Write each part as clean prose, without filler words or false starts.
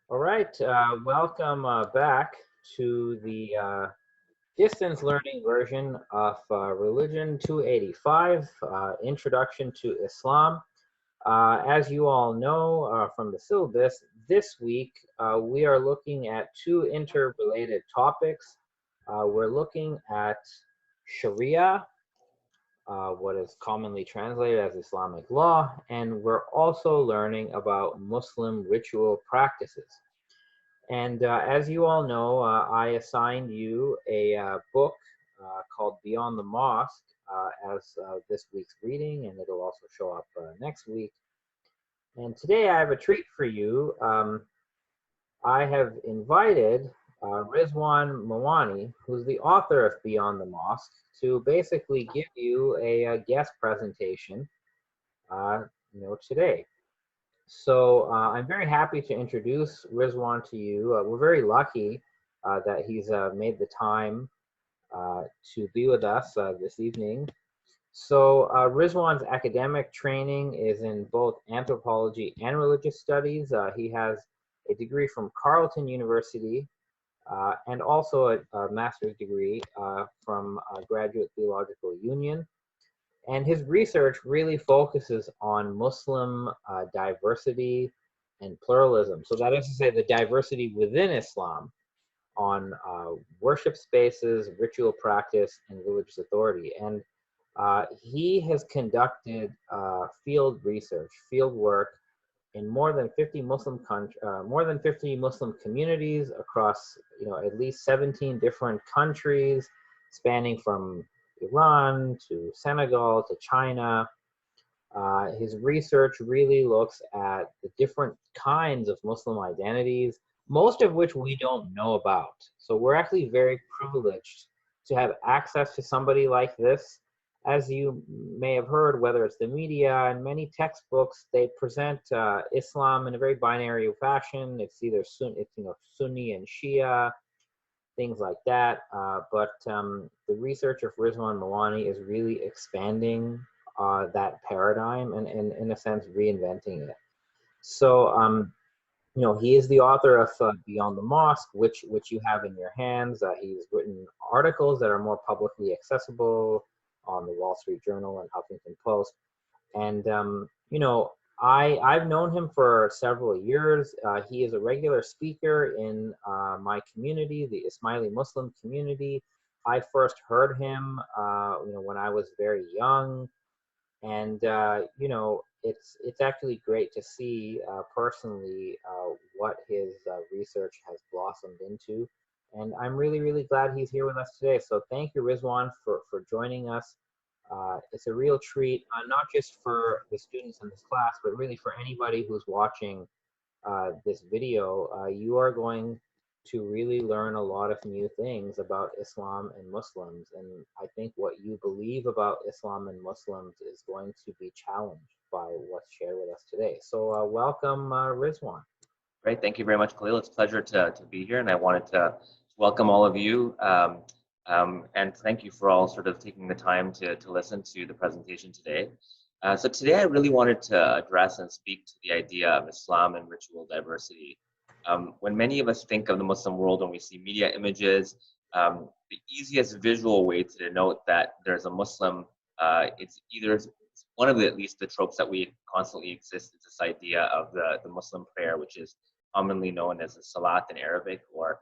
All right, welcome back to the distance learning version of Religion 285, Introduction to Islam. As you all know from the syllabus, this week we are looking at two interrelated topics. We're looking at Sharia, what is commonly translated as Islamic law, and we're also learning about Muslim ritual practices. And as you all know, I assigned you a book called Beyond the Mosque as this week's reading, and it'll also show up next week. And today I have a treat for you. I have invited Rizwan Mawani, who's the author of Beyond the Mosque, to basically give you a guest presentation, uh, today. So I'm very happy to introduce Rizwan to you. We're very lucky that he's made the time to be with us this evening. So Rizwan's academic training is in both anthropology and religious studies. He has a degree from Carleton University and also a master's degree from Graduate Theological Union. And his research really focuses on Muslim diversity and pluralism. So that is to say, the diversity within Islam on worship spaces, ritual practice, and religious authority. And he has conducted field research, field work in more than 50 Muslim communities across, at least 17 different countries, spanning from Iran to Senegal to China. His research really looks at the different kinds of Muslim identities, most of which we don't know about. So we're actually very privileged to have access to somebody like this. As you may have heard, whether it's the media and many textbooks, they present Islam in a very binary fashion. It's either Sunni and Shia, things like that. But the research of Rizwan Mawani is really expanding that paradigm and, in a sense, reinventing it. So, he is the author of Beyond the Mosque, which you have in your hands. He's written articles that are more publicly accessible on the Wall Street Journal and Huffington Post. And I've known him for several years. He is a regular speaker in my community, the Ismaili Muslim community. I first heard him, when I was very young, and it's actually great to see personally what his research has blossomed into. And I'm really, really glad he's here with us today. So thank you, Rizwan, for joining us. It's a real treat, not just for the students in this class, but really for anybody who's watching this video. You are going to really learn a lot of new things about Islam and Muslims. And I think what you believe about Islam and Muslims is going to be challenged by what's shared with us today. So welcome, Rizwan. Great. Thank you very much, Khalil. It's a pleasure to be here, and I wanted to welcome all of you. And thank you for all sort of taking the time to listen to the presentation today. So today I really wanted to address and speak to the idea of Islam and ritual diversity. When many of us think of the Muslim world, when we see media images, the easiest visual way to denote that there's a Muslim, it's either one of at least the tropes that we constantly exist is this idea of the Muslim prayer, which is commonly known as a salat in Arabic, or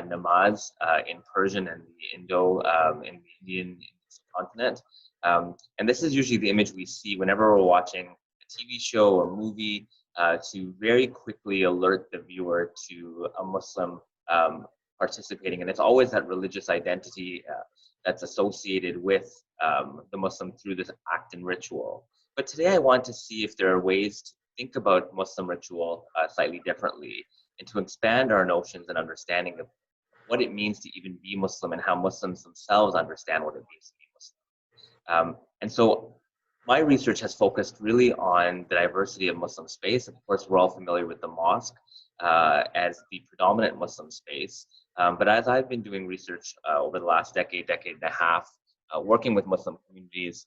namaz in Persian and in the Indian subcontinent. And this is usually the image we see whenever we're watching a TV show or movie to very quickly alert the viewer to a Muslim participating. And it's always that religious identity that's associated with the Muslim through this act and ritual. But today I want to see if there are ways to think about Muslim ritual slightly differently, and to expand our notions and understanding of what it means to even be Muslim and how Muslims themselves understand what it means to be Muslim. And so my research has focused really on the diversity of Muslim space. Of course, we're all familiar with the mosque as the predominant Muslim space. But as I've been doing research over the last decade and a half, working with Muslim communities,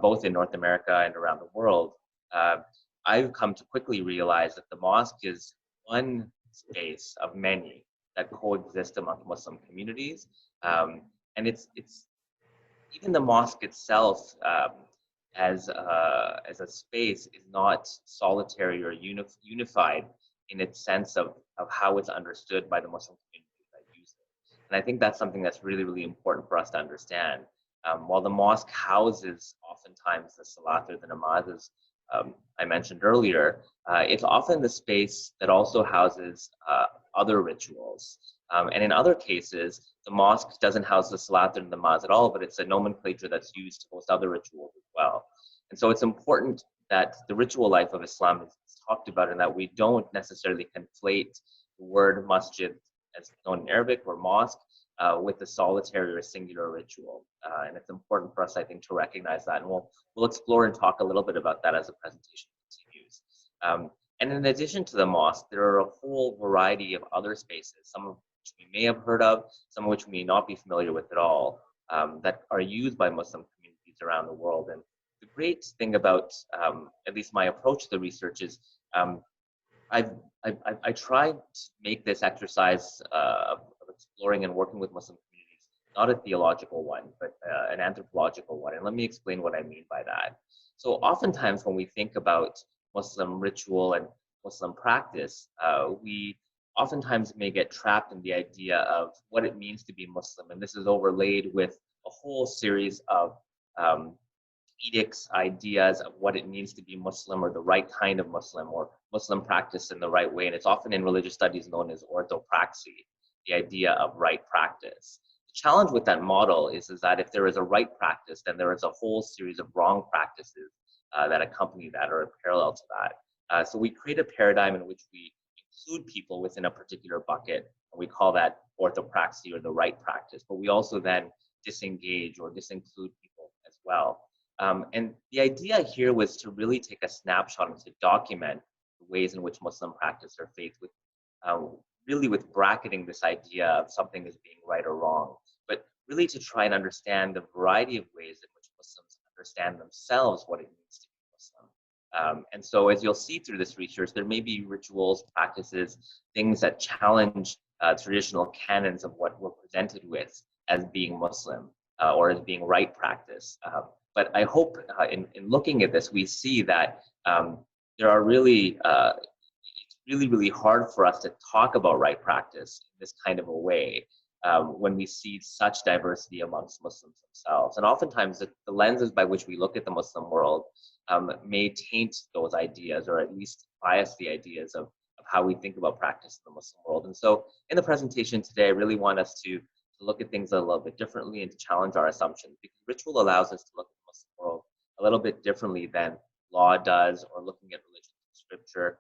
both in North America and around the world, I've come to quickly realize that the mosque is one space of many that coexist among Muslim communities. And it's even the mosque itself, as a space, is not solitary or unified in its sense of how it's understood by the Muslim communities that use it. And I think that's something that's really, really important for us to understand. While the mosque houses oftentimes the salat or the namazes I mentioned earlier, it's often the space that also houses other rituals. And in other cases, the mosque doesn't house the salat or the namaz at all, but it's a nomenclature that's used to host other rituals as well. And so it's important that the ritual life of Islam is talked about, and that we don't necessarily conflate the word masjid, as known in Arabic, or mosque, with a solitary or singular ritual. And it's important for us, I think, to recognize that. And we'll explore and talk a little bit about that as the presentation continues. And in addition to the mosque, there are a whole variety of other spaces, some of which we may have heard of, some of which we may not be familiar with at all, that are used by Muslim communities around the world. And the great thing about, at least my approach to the research, is I tried to make this exercise of exploring and working with Muslim communities not a theological one, but an anthropological one. And let me explain what I mean by that. So oftentimes when we think about Muslim ritual and Muslim practice, we oftentimes may get trapped in the idea of what it means to be Muslim. And this is overlaid with a whole series of edicts, ideas of what it means to be Muslim, or the right kind of Muslim, or Muslim practice in the right way. And it's often in religious studies known as orthopraxy, the idea of right practice. The challenge with that model is that if there is a right practice, then there is a whole series of wrong practices that accompany that or are parallel to that. So we create a paradigm in which we include people within a particular bucket, and we call that orthopraxy, or the right practice. But we also then disengage or disinclude people as well. And the idea here was to really take a snapshot and to document the ways in which Muslim practice their faith, with really with bracketing this idea of something as being right or wrong, but really to try and understand the variety of ways in which Muslims understand themselves what it means to be Muslim. And so as you'll see through this research, there may be rituals, practices, things that challenge traditional canons of what we're presented with as being Muslim or as being right practice. But I hope in looking at this, we see that there are really, it's really, really hard for us to talk about right practice in this kind of a way when we see such diversity amongst Muslims themselves. And oftentimes the lenses by which we look at the Muslim world may taint those ideas, or at least bias the ideas of how we think about practice in the Muslim world. And so in the presentation today, I really want us to look at things a little bit differently and to challenge our assumptions, because ritual allows us to look at the Muslim world a little bit differently than law does, or looking at religion and scripture.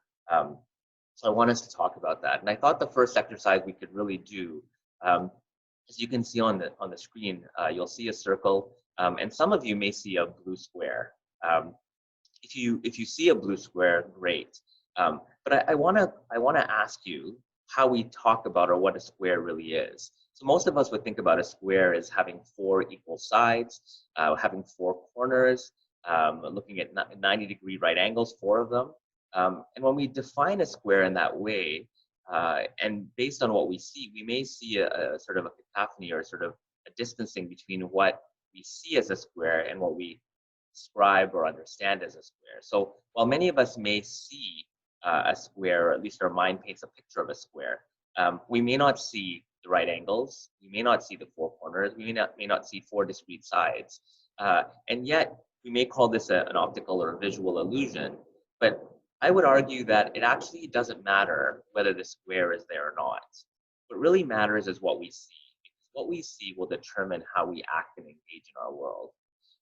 So I want us to talk about that. And I thought the first exercise we could really do, as you can see on the screen, you'll see a circle, and some of you may see a blue square. If you see a blue square, great. But I want to ask you how we talk about, or what a square really is. So most of us would think about a square as having 4 equal sides, having 4 corners, looking at 90-degree right angles, 4 of them. And when we define a square in that way, and based on what we see, we may see a sort of a cacophony, or sort of a distancing between what we see as a square and what we describe or understand as a square. So while many of us may see a square, or at least our mind paints a picture of a square, we may not see the right angles, we may not see the 4 corners, we may not see 4 discrete sides, and yet we may call this an optical or a visual illusion. But I would argue that it actually doesn't matter whether the square is there or not. What really matters is what we see, because what we see will determine how we act and engage in our world.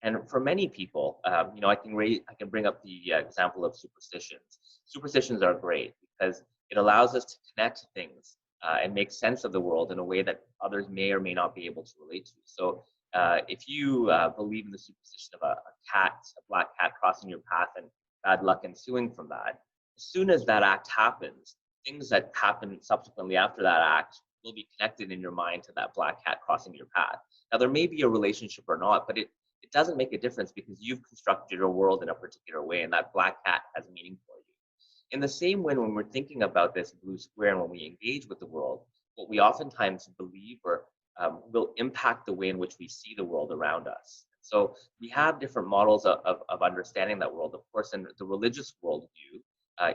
And for many people, I can bring up the example of superstitions. Superstitions are great because it allows us to connect things and make sense of the world in a way that others may or may not be able to relate to. So if you believe in the superstition of a black cat crossing your path and bad luck ensuing from that, as soon as that act happens, things that happen subsequently after that act will be connected in your mind to that black cat crossing your path. Now, there may be a relationship or not, but it doesn't make a difference because you've constructed your world in a particular way, and that black cat has meaning for you. In the same way, when we're thinking about this blue square and when we engage with the world, what we oftentimes believe or will impact the way in which we see the world around us. So we have different models of understanding that world. Of course, in the religious worldview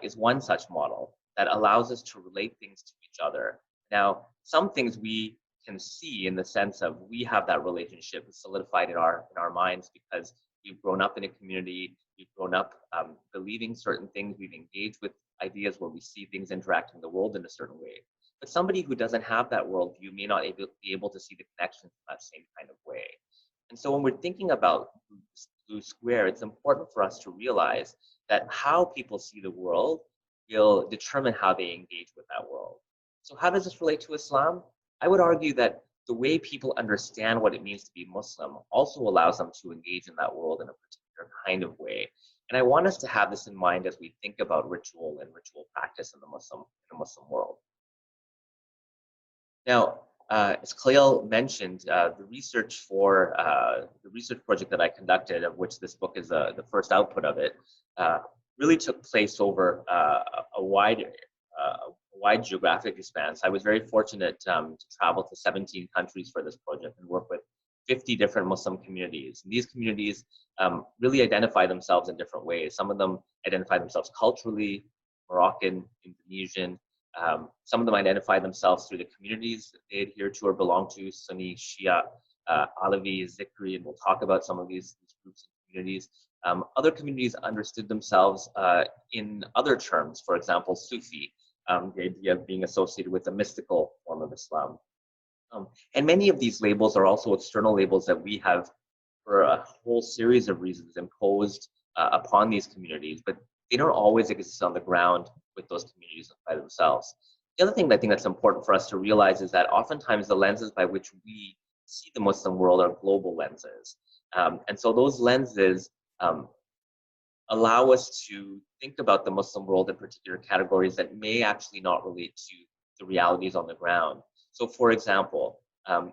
is one such model that allows us to relate things to each other. Now, some things we can see in the sense of we have that relationship solidified in our minds because we've grown up in a community, we've grown up believing certain things, we've engaged with ideas where we see things interacting in the world in a certain way. But somebody who doesn't have that worldview may not be able to see the connections in that same kind of way. And so when we're thinking about blue square, it's important for us to realize that how people see the world will determine how they engage with that world. So how does this relate to Islam? I would argue that the way people understand what it means to be Muslim also allows them to engage in that world in a particular kind of way. And I want us to have this in mind as we think about ritual and ritual practice in the Muslim world. Now, as Khalil mentioned, the research project that I conducted, of which this book is the first output of it, really took place over a wide geographic expanse. I was very fortunate to travel to 17 countries for this project and work with 50 different Muslim communities. And these communities really identify themselves in different ways. Some of them identify themselves culturally, Moroccan, Indonesian. Some of them identify themselves through the communities that they adhere to or belong to, Sunni, Shia, Alawi, Zikri, and we'll talk about some of these groups and communities. Other communities understood themselves in other terms, for example, Sufi, the idea of being associated with a mystical form of Islam. And many of these labels are also external labels that we have, for a whole series of reasons, imposed upon these communities, but they don't always exist on the ground with those communities by themselves. The other thing that I think that's important for us to realize is that oftentimes the lenses by which we see the Muslim world are global lenses. And so those lenses allow us to think about the Muslim world in particular categories that may actually not relate to the realities on the ground. So for example,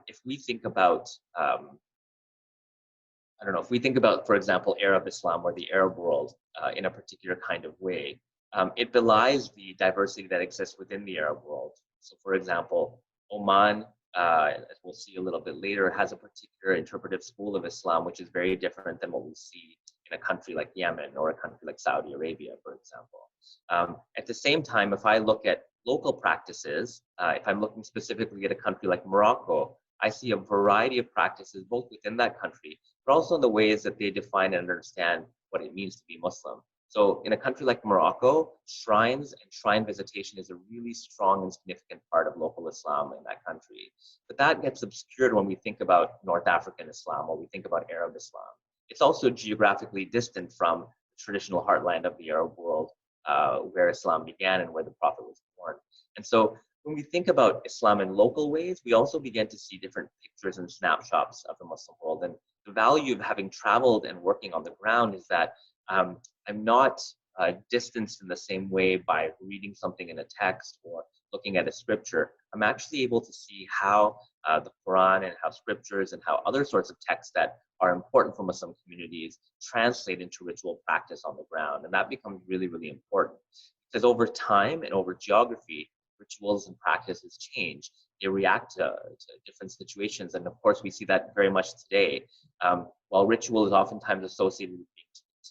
if we think about, if we think about, for example, Arab Islam or the Arab world in a particular kind of way, it belies the diversity that exists within the Arab world. So for example, Oman, as we'll see a little bit later, has a particular interpretive school of Islam, which is very different than what we see in a country like Yemen or a country like Saudi Arabia, for example. At the same time, if I look at local practices, if I'm looking specifically at a country like Morocco, I see a variety of practices both within that country, but also in the ways that they define and understand what it means to be Muslim. So in a country like Morocco, shrines and shrine visitation is a really strong and significant part of local Islam in that country. But that gets obscured when we think about North African Islam or we think about Arab Islam. It's also geographically distant from the traditional heartland of the Arab world, where Islam began and where the Prophet was born. And so when we think about Islam in local ways, we also begin to see different pictures and snapshots of the Muslim world. And the value of having traveled and working on the ground is that I'm not distanced in the same way by reading something in a text or looking at a scripture. I'm actually able to see how the Quran and how scriptures and how other sorts of texts that are important for Muslim communities translate into ritual practice on the ground. And that becomes really, really important because over time and over geography, rituals and practices change. They react to different situations. And of course, we see that very much today. While ritual is oftentimes associated with being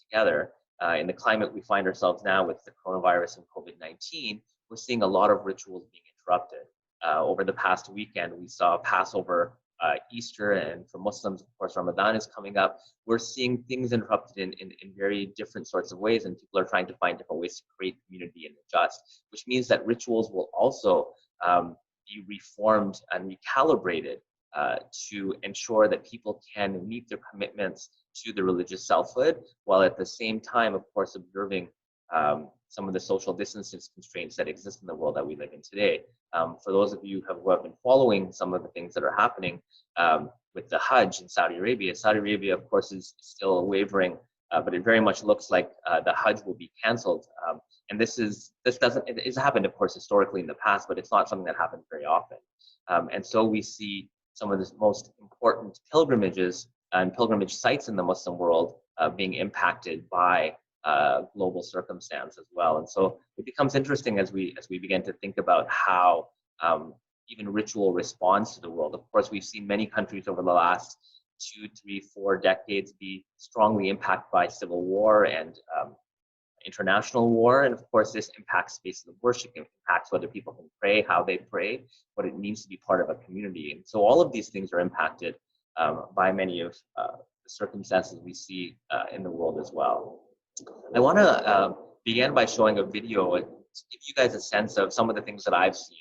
together, in the climate we find ourselves now with the coronavirus and COVID-19, we're seeing a lot of rituals being interrupted. Over the past weekend, we saw Passover, Easter, and for Muslims, of course, Ramadan is coming up. We're seeing things interrupted in very different sorts of ways, and people are trying to find different ways to create community and adjust, which means that rituals will also be reformed and recalibrated to ensure that people can meet their commitments to the religious selfhood, while at the same time, of course, observing some of the social distancing constraints that exist in the world that we live in today. For those of you who have been following some of the things that are happening with the Hajj in Saudi Arabia, of course, is still wavering, but it very much looks like the Hajj will be canceled. And it has happened, of course, historically in the past, but it's not something that happens very often. And so we see some of the most important pilgrimages and pilgrimage sites in the Muslim world being impacted by global circumstance as well. And so it becomes interesting as we begin to think about how even ritual responds to the world. Of course, we've seen many countries over the last 2, 3, 4 decades be strongly impacted by civil war and international war. And of course, this impacts spaces of worship, impacts whether people can pray, how they pray, what it means to be part of a community. And so all of these things are impacted by many of the circumstances we see in the world as well. I want to begin by showing a video to give you guys a sense of some of the things that I've seen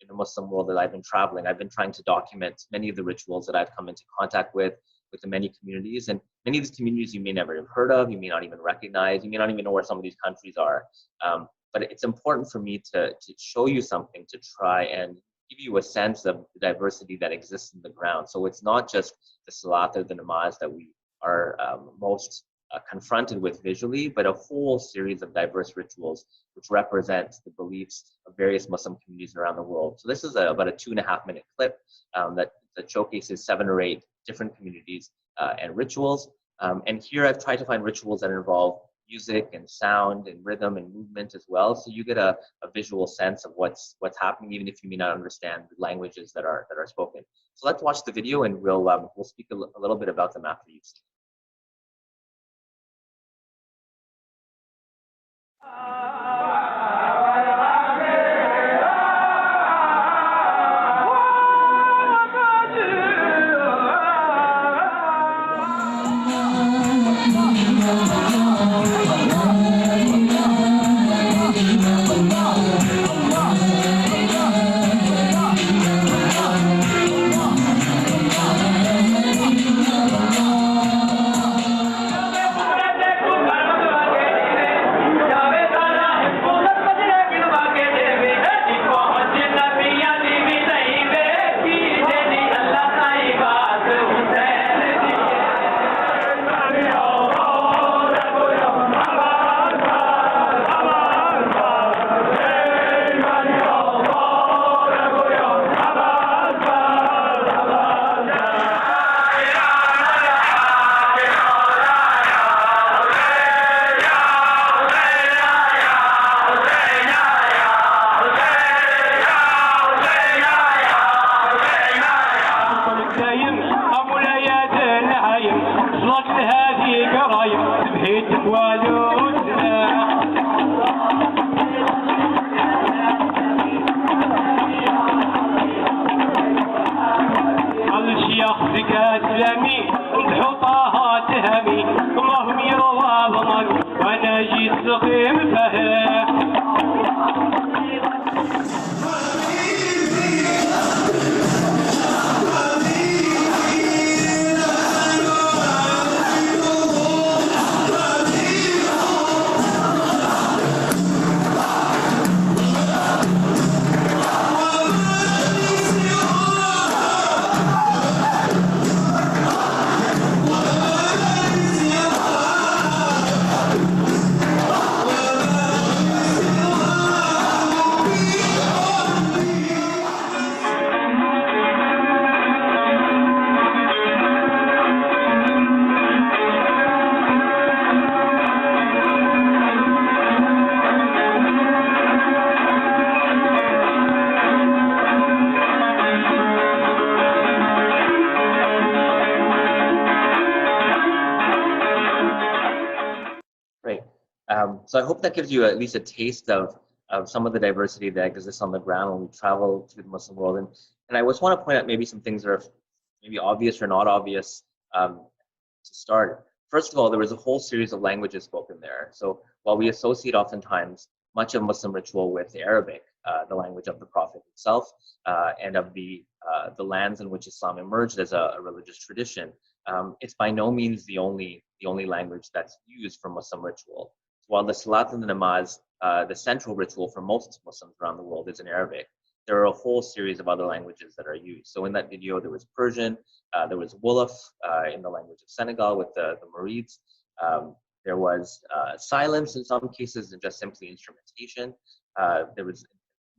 in the Muslim world that I've been traveling. I've been trying to document many of the rituals that I've come into contact with the many communities. And many of these communities you may never have heard of, you may not even recognize, you may not even know where some of these countries are. But it's important for me to show you something, to try and give you a sense of the diversity that exists in the ground. So it's not just the salat or the namaz that we are most confronted with visually, but a whole series of diverse rituals which represent the beliefs of various Muslim communities around the world. So this is about a 2.5-minute clip that showcases 7 or 8 different communities and rituals. And here I've tried to find rituals that involve music and sound and rhythm and movement as well. So you get a visual sense of what's happening, even if you may not understand the languages that are spoken. So let's watch the video and we'll speak a little bit about them after you've seen. So I hope that gives you at least a taste of some of the diversity that exists on the ground when we travel to the Muslim world. And I just want to point out maybe some things that are maybe obvious or not obvious to start. First of all, there was a whole series of languages spoken there. So while we associate oftentimes much of Muslim ritual with Arabic, the language of the Prophet himself, and of the lands in which Islam emerged as a religious tradition, it's by no means the only language that's used for Muslim ritual. While the Salat and the Namaz, the central ritual for most Muslims around the world, is in Arabic, there are a whole series of other languages that are used. So in that video, there was Persian, there was Wolof in the language of Senegal with the Marids. There was silence in some cases and just simply instrumentation. There was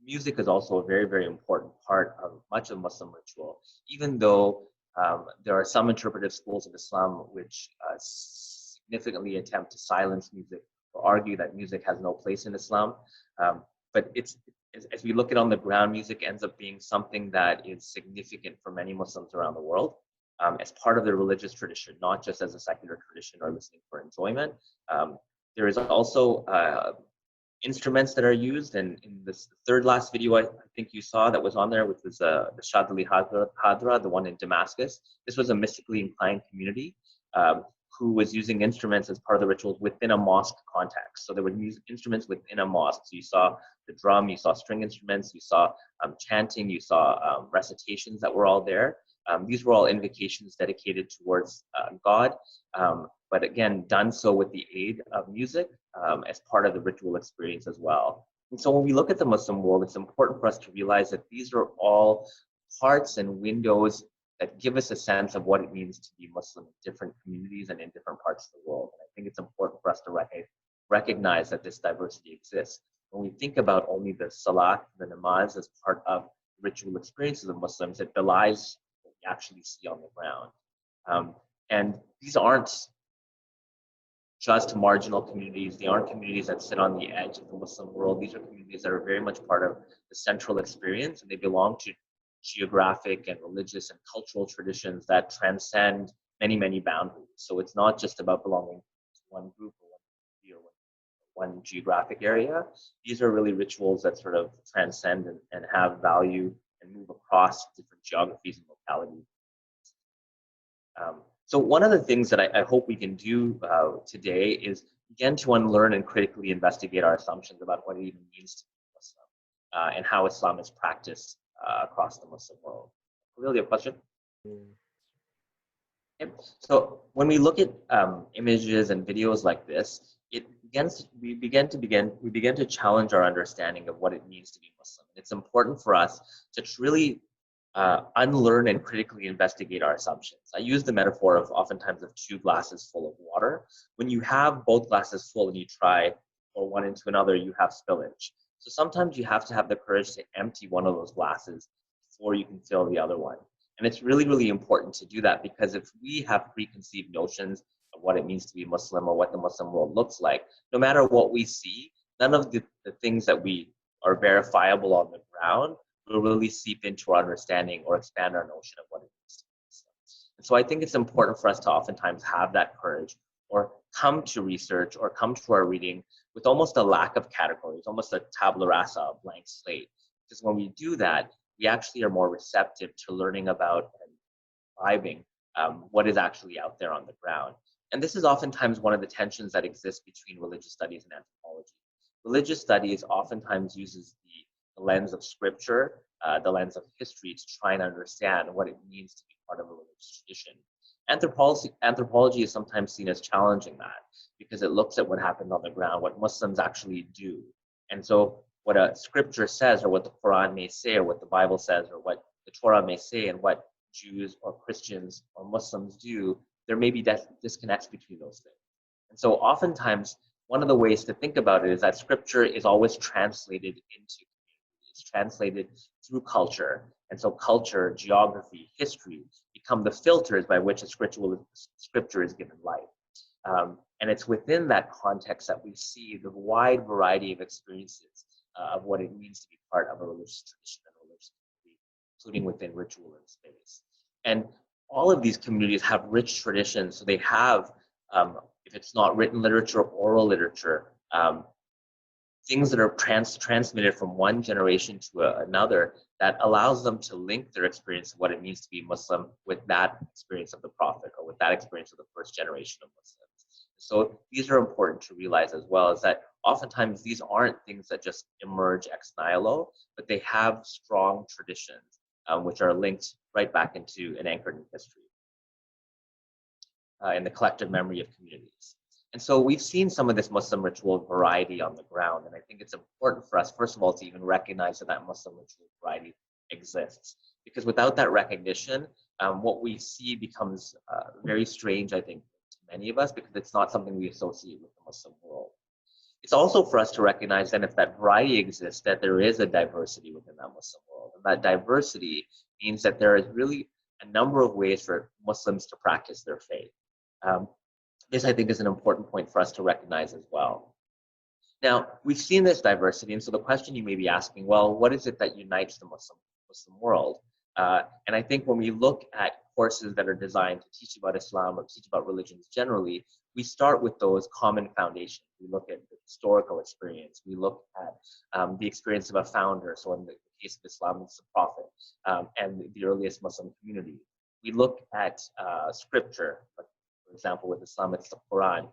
music is also a very, very important part of much of Muslim ritual, even though there are some interpretive schools of Islam which significantly attempt to silence music or argue that music has no place in Islam. But as we look at on the ground, music ends up being something that is significant for many Muslims around the world, as part of their religious tradition, not just as a secular tradition or listening for enjoyment. There is also instruments that are used, and in this third last video I think you saw that was on there, which was the Shadli Hadra, the one in Damascus. This was a mystically inclined community who was using instruments as part of the rituals within a mosque context. So there were instruments within a mosque. So you saw the drum, you saw string instruments, you saw chanting, you saw recitations that were all there. These were all invocations dedicated towards God, but again, done so with the aid of music as part of the ritual experience as well. And so when we look at the Muslim world, it's important for us to realize that these are all parts and windows that give us a sense of what it means to be Muslim in different communities and in different parts of the world. And I think it's important for us to recognize that this diversity exists. When we think about only the salat, the namaz, as part of ritual experiences of Muslims, it belies what we actually see on the ground. And these aren't just marginal communities. They aren't communities that sit on the edge of the Muslim world. These are communities that are very much part of the central experience, and they belong to geographic and religious and cultural traditions that transcend many, many boundaries. So it's not just about belonging to one group or one community or one geographic area. These are really rituals that sort of transcend and have value and move across different geographies and localities. So one of the things that I hope we can do today is begin to unlearn and critically investigate our assumptions about what it even means to be Muslim and how Islam is practiced across the Muslim world. Khalil, you have a question? Okay. So when we look at images and videos like this, we begin to challenge our understanding of what it means to be Muslim. It's important for us to really unlearn and critically investigate our assumptions. I use the metaphor of oftentimes of two glasses full of water. When you have both glasses full and you try to pour one into another, you have spillage. So sometimes you have to have the courage to empty one of those glasses before you can fill the other one. And it's really, really important to do that, because if we have preconceived notions of what it means to be Muslim or what the Muslim world looks like, no matter what we see, none of the things that we are verifiable on the ground will really seep into our understanding or expand our notion of what it means to be Muslim. And so I think it's important for us to oftentimes have that courage, or come to research or come to our reading with almost a lack of categories, almost a tabula rasa, a blank slate. Because when we do that, we actually are more receptive to learning about and vibing what is actually out there on the ground. And this is oftentimes one of the tensions that exists between religious studies and anthropology. Religious studies oftentimes uses the lens of scripture, the lens of history, to try and understand what it means to be part of a religious tradition. Anthropology is sometimes seen as challenging that, because it looks at what happened on the ground, what Muslims actually do. And so what a scripture says, or what the Quran may say, or what the Bible says, or what the Torah may say, and what Jews or Christians or Muslims do, there may be disconnects between those things. And so oftentimes, one of the ways to think about it is that scripture is always translated into community. It's translated through culture. And so culture, geography, history become the filters by which a scripture is given life. And it's within that context that we see the wide variety of experiences of what it means to be part of a religious tradition and a religious community, including within ritual and space. And all of these communities have rich traditions. So they have, if it's not written literature, oral literature, things that are transmitted from one generation to another that allows them to link their experience of what it means to be Muslim with that experience of the Prophet, or with that experience of the first generation of Muslims. So these are important to realize as well, is that oftentimes these aren't things that just emerge ex nihilo, but they have strong traditions which are linked right back into and anchored in history, in the collective memory of communities. And so we've seen some of this Muslim ritual variety on the ground, and I think it's important for us, first of all, to even recognize that Muslim ritual variety exists. Because without that recognition, what we see becomes very strange, I think, to many of us, because it's not something we associate with the Muslim world. It's also for us to recognize that if that variety exists, that there is a diversity within that Muslim world. And that diversity means that there is really a number of ways for Muslims to practice their faith. This, I think, is an important point for us to recognize as well. Now, we've seen this diversity, and so the question you may be asking, well, what is it that unites the Muslim world? And I think when we look at courses that are designed to teach about Islam or teach about religions generally, we start with those common foundations. We look at the historical experience. We look at the experience of a founder. So in the case of Islam, it's the Prophet and the earliest Muslim community. We look at scripture, like, for example, with Islam, it's the Quran.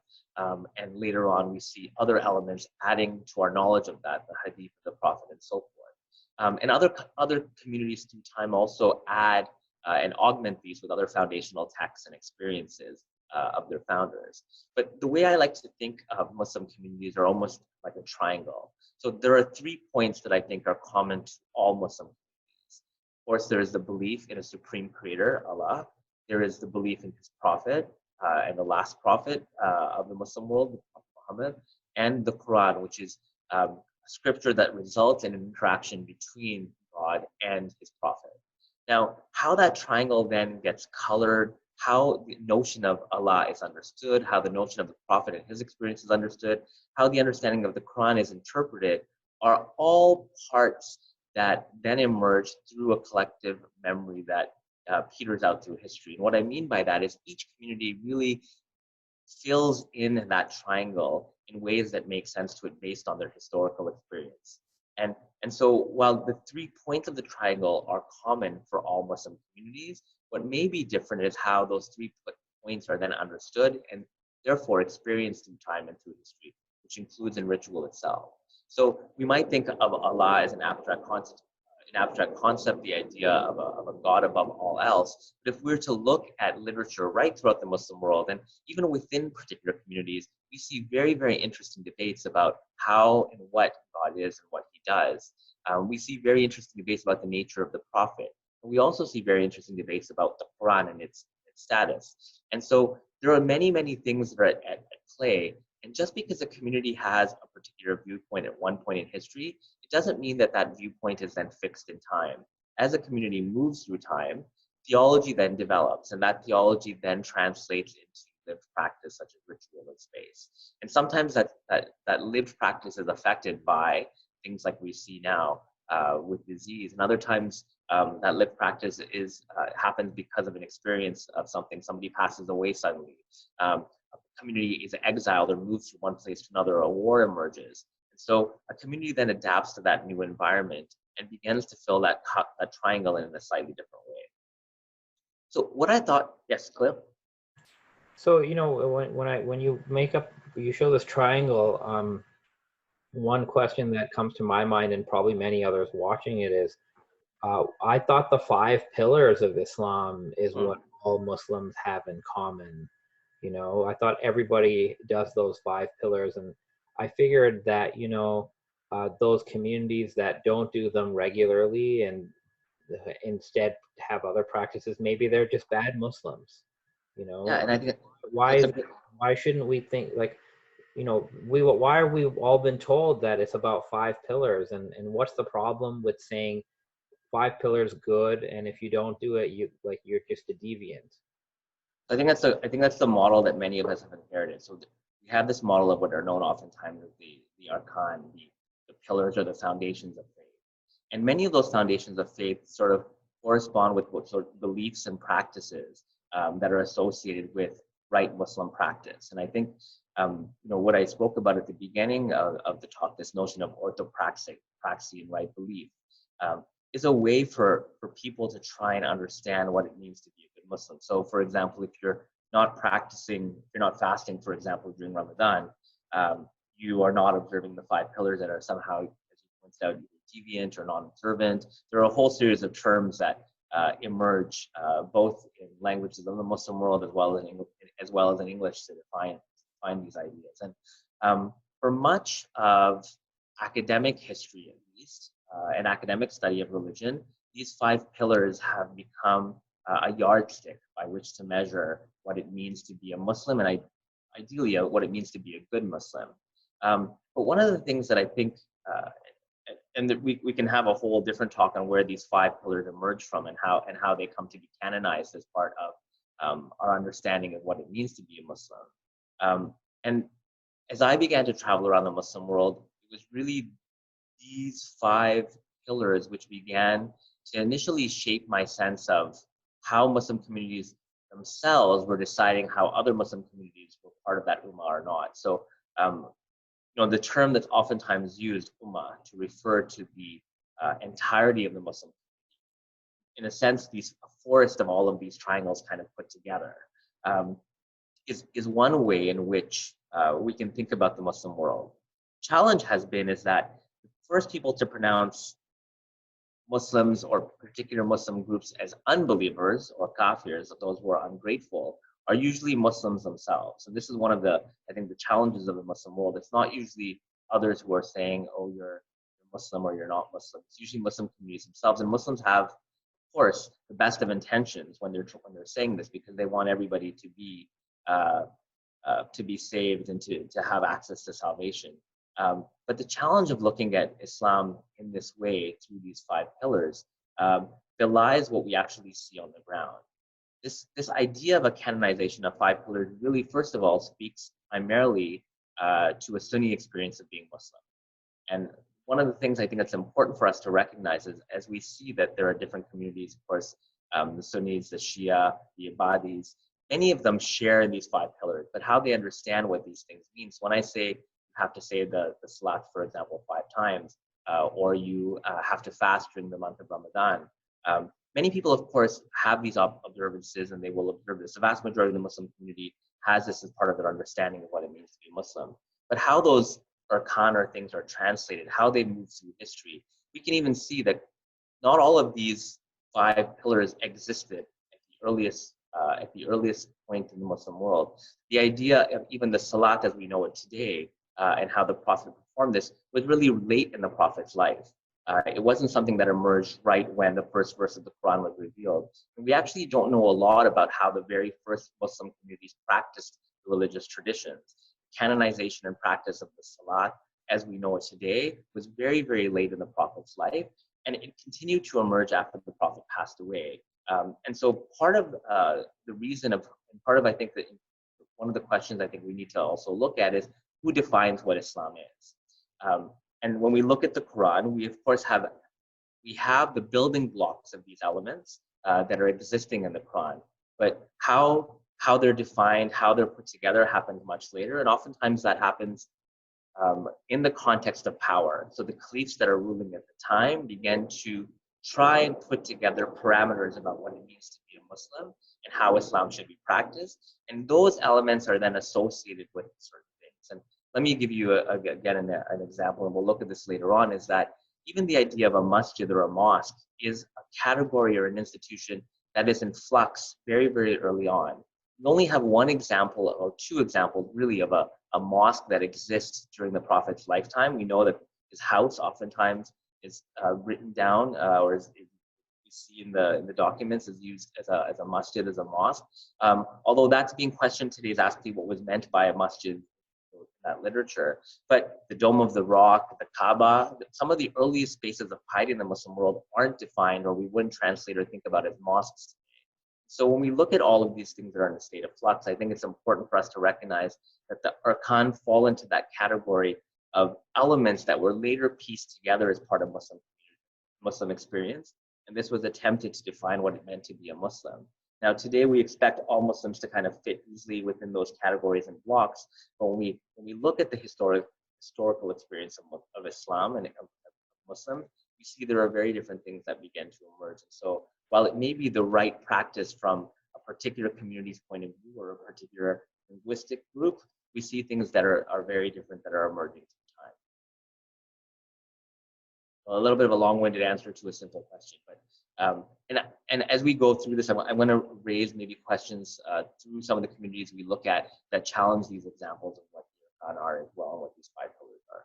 And later on, we see other elements adding to our knowledge of that, the hadith of the Prophet and so forth. And other communities through time also add and augment these with other foundational texts and experiences of their founders. But the way I like to think of Muslim communities are almost like a triangle. So there are 3 points that I think are common to all Muslim communities. Of course, there is the belief in a supreme creator, Allah. There is the belief in his prophet, and the last prophet of the Muslim world, Muhammad, and the Quran, which is scripture that results in an interaction between God and his prophet. Now, how that triangle then gets colored, how the notion of Allah is understood, how the notion of the prophet and his experience is understood, how the understanding of the Quran is interpreted, are all parts that then emerge through a collective memory that peters out through history. And what I mean by that is each community really fills in that triangle in ways that make sense to it based on their historical experience. And so while the 3 points of the triangle are common for all Muslim communities, what may be different is how those 3 points are then understood and therefore experienced through time and through history, which includes in ritual itself. So we might think of Allah as an abstract concept, the idea of a God above all else. But if we were to look at literature right throughout the Muslim world, and even within particular communities, we see very, very interesting debates about how and what God is and what he does. We see very interesting debates about the nature of the Prophet. And we also see very interesting debates about the Quran and its status. And so there are many, many things that are at play. And just because a community has a particular viewpoint at one point in history, it doesn't mean that that viewpoint is then fixed in time. As a community moves through time, theology then develops, and that theology then translates into lived practice, such as ritual and space. And sometimes that lived practice is affected by things like we see now with disease, and other times that lived practice happens because of an experience of something. Somebody passes away suddenly. A community is exiled or moves from one place to another, or a war emerges. And so a community then adapts to that new environment and begins to fill that triangle in a slightly different way. So what I thought, yes, Khalil? So, you know, when you show this triangle, one question that comes to my mind, and probably many others watching it, is I thought the 5 pillars of Islam is what all Muslims have in common. You know, I thought everybody does those 5 pillars, and I figured that, you know, those communities that don't do them regularly and instead have other practices, maybe they're just bad Muslims. You know, Yeah, and I think why shouldn't we think like, you know, why are we all been told that it's about 5 pillars, and what's the problem with saying 5 pillars good, and if you don't do it, you're just a deviant? I think that's the model that many of us have inherited. So we have this model of what are known oftentimes as the arkan, the pillars or the foundations of faith. And many of those foundations of faith sort of correspond with what sort of beliefs and practices that are associated with right Muslim practice. And I think you know, what I spoke about at the beginning of the talk, this notion of orthopraxy and right belief, is a way for people to try and understand what it means to be a good Muslim. So, for example, if you're not fasting, for example, during Ramadan, you are not observing the 5 pillars that are somehow, as you pointed out, deviant or non-observant. There are a whole series of terms that emerge both in languages of the Muslim world as well as in English to define these ideas. And for much of academic history, at least, an academic study of religion, these 5 pillars have become a yardstick by which to measure what it means to be a Muslim, and ideally what it means to be a good Muslim. But one of the things that I think, and that we can have a whole different talk on where these 5 pillars emerge from and how they come to be canonized as part of our understanding of what it means to be a Muslim. And as I began to travel around the Muslim world, it was really these 5 pillars which began to initially shape my sense of how Muslim communities themselves were deciding how other Muslim communities were part of that ummah or not. So, the term that's oftentimes used, ummah, to refer to the entirety of the Muslim, in a sense, a forest of all of these triangles kind of put together, is one way in which we can think about the Muslim world. Challenge has been is that the first people to pronounce Muslims or particular Muslim groups as unbelievers or kafirs, those who are ungrateful, are usually Muslims themselves. And this is one of the, I think, the challenges of the Muslim world. It's not usually others who are saying, oh, you're Muslim or you're not Muslim. It's usually Muslim communities themselves. And Muslims have, of course, the best of intentions when they're saying this, because they want everybody to be saved and to have access to salvation. But the challenge of looking at Islam in this way through these 5 pillars belies what we actually see on the ground. This idea of a canonization of 5 pillars really, first of all, speaks primarily to a Sunni experience of being Muslim. And one of the things I think that's important for us to recognize is, as we see that there are different communities, of course, the Sunnis, the Shia, the Ibadis, many of them share these 5 pillars, but how they understand what these things mean. So when I say you have to say the salat, for example, 5 times, or you have to fast during the month of Ramadan, many people, of course, have these observances and they will observe this. The vast majority of the Muslim community has this as part of their understanding of what it means to be Muslim. But how those arkan or things are translated, how they move through history, we can even see that not all of these 5 pillars existed at the earliest point in the Muslim world. The idea of even the salat as we know it today, and how the Prophet performed this, was really late in the Prophet's life. It wasn't something that emerged right when the first verse of the Quran was revealed. And we actually don't know a lot about how the very first Muslim communities practiced the religious traditions. Canonization and practice of the salat, as we know it today, was very, very late in the Prophet's life, and it continued to emerge after the Prophet passed away. And so part of the reason of, and part of, I think, that one of the questions I think we need to also look at is who defines what Islam is. And when we look at the Quran, we of course have the building blocks of these elements that are existing in the Quran, but how they're defined, how they're put together happens much later, and oftentimes that happens in the context of power. So the caliphs that are ruling at the time began to try and put together parameters about what it means to be a Muslim and how Islam should be practiced, and those elements are then associated with certain things. And let me give you again an example, and we'll look at this later on, is that even the idea of a masjid or a mosque is a category or an institution that is in flux very, very early on. We only have one example or 2 examples really of a mosque that exists during the Prophet's lifetime. We know that his house oftentimes is written down or is we see in the documents is used as a masjid, as a mosque. Although that's being questioned today, is actually what was meant by a masjid in that literature. But the Dome of the Rock, the Kaaba, some of the earliest spaces of piety in the Muslim world aren't defined, or we wouldn't translate or think about as mosques today. So when we look at all of these things that are in a state of flux, I think it's important for us to recognize that the arkan fall into that category of elements that were later pieced together as part of Muslim experience. And this was attempted to define what it meant to be a Muslim. Now, today we expect all Muslims to kind of fit easily within those categories and blocks. But when we look at the historical experience of Islam and of Muslims, we see there are very different things that begin to emerge. And so while it may be the right practice from a particular community's point of view or a particular linguistic group, we see things that are very different that are emerging through time. Well, a little bit of a long-winded answer to a simple question, but and as we go through this, I'm going to raise maybe questions through some of the communities we look at that challenge these examples of what the arkan are as well, and what these 5 pillars are.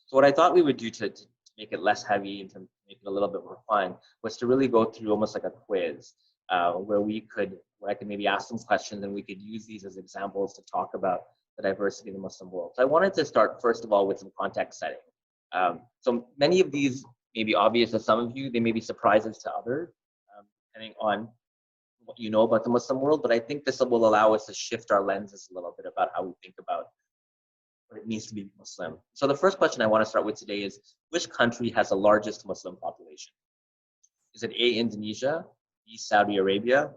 So what I thought we would do to make it less heavy and to make it a little bit more fun was to really go through almost like a quiz where I could maybe ask some questions and we could use these as examples to talk about the diversity in the Muslim world. So I wanted to start first of all with some context setting. So many of these may be obvious to some of you, they may be surprises to others, depending on what you know about the Muslim world, but I think this will allow us to shift our lenses a little bit about how we think about what it means to be Muslim. So the first question I want to start with today is, which country has the largest Muslim population? Is it A, Indonesia, B, Saudi Arabia,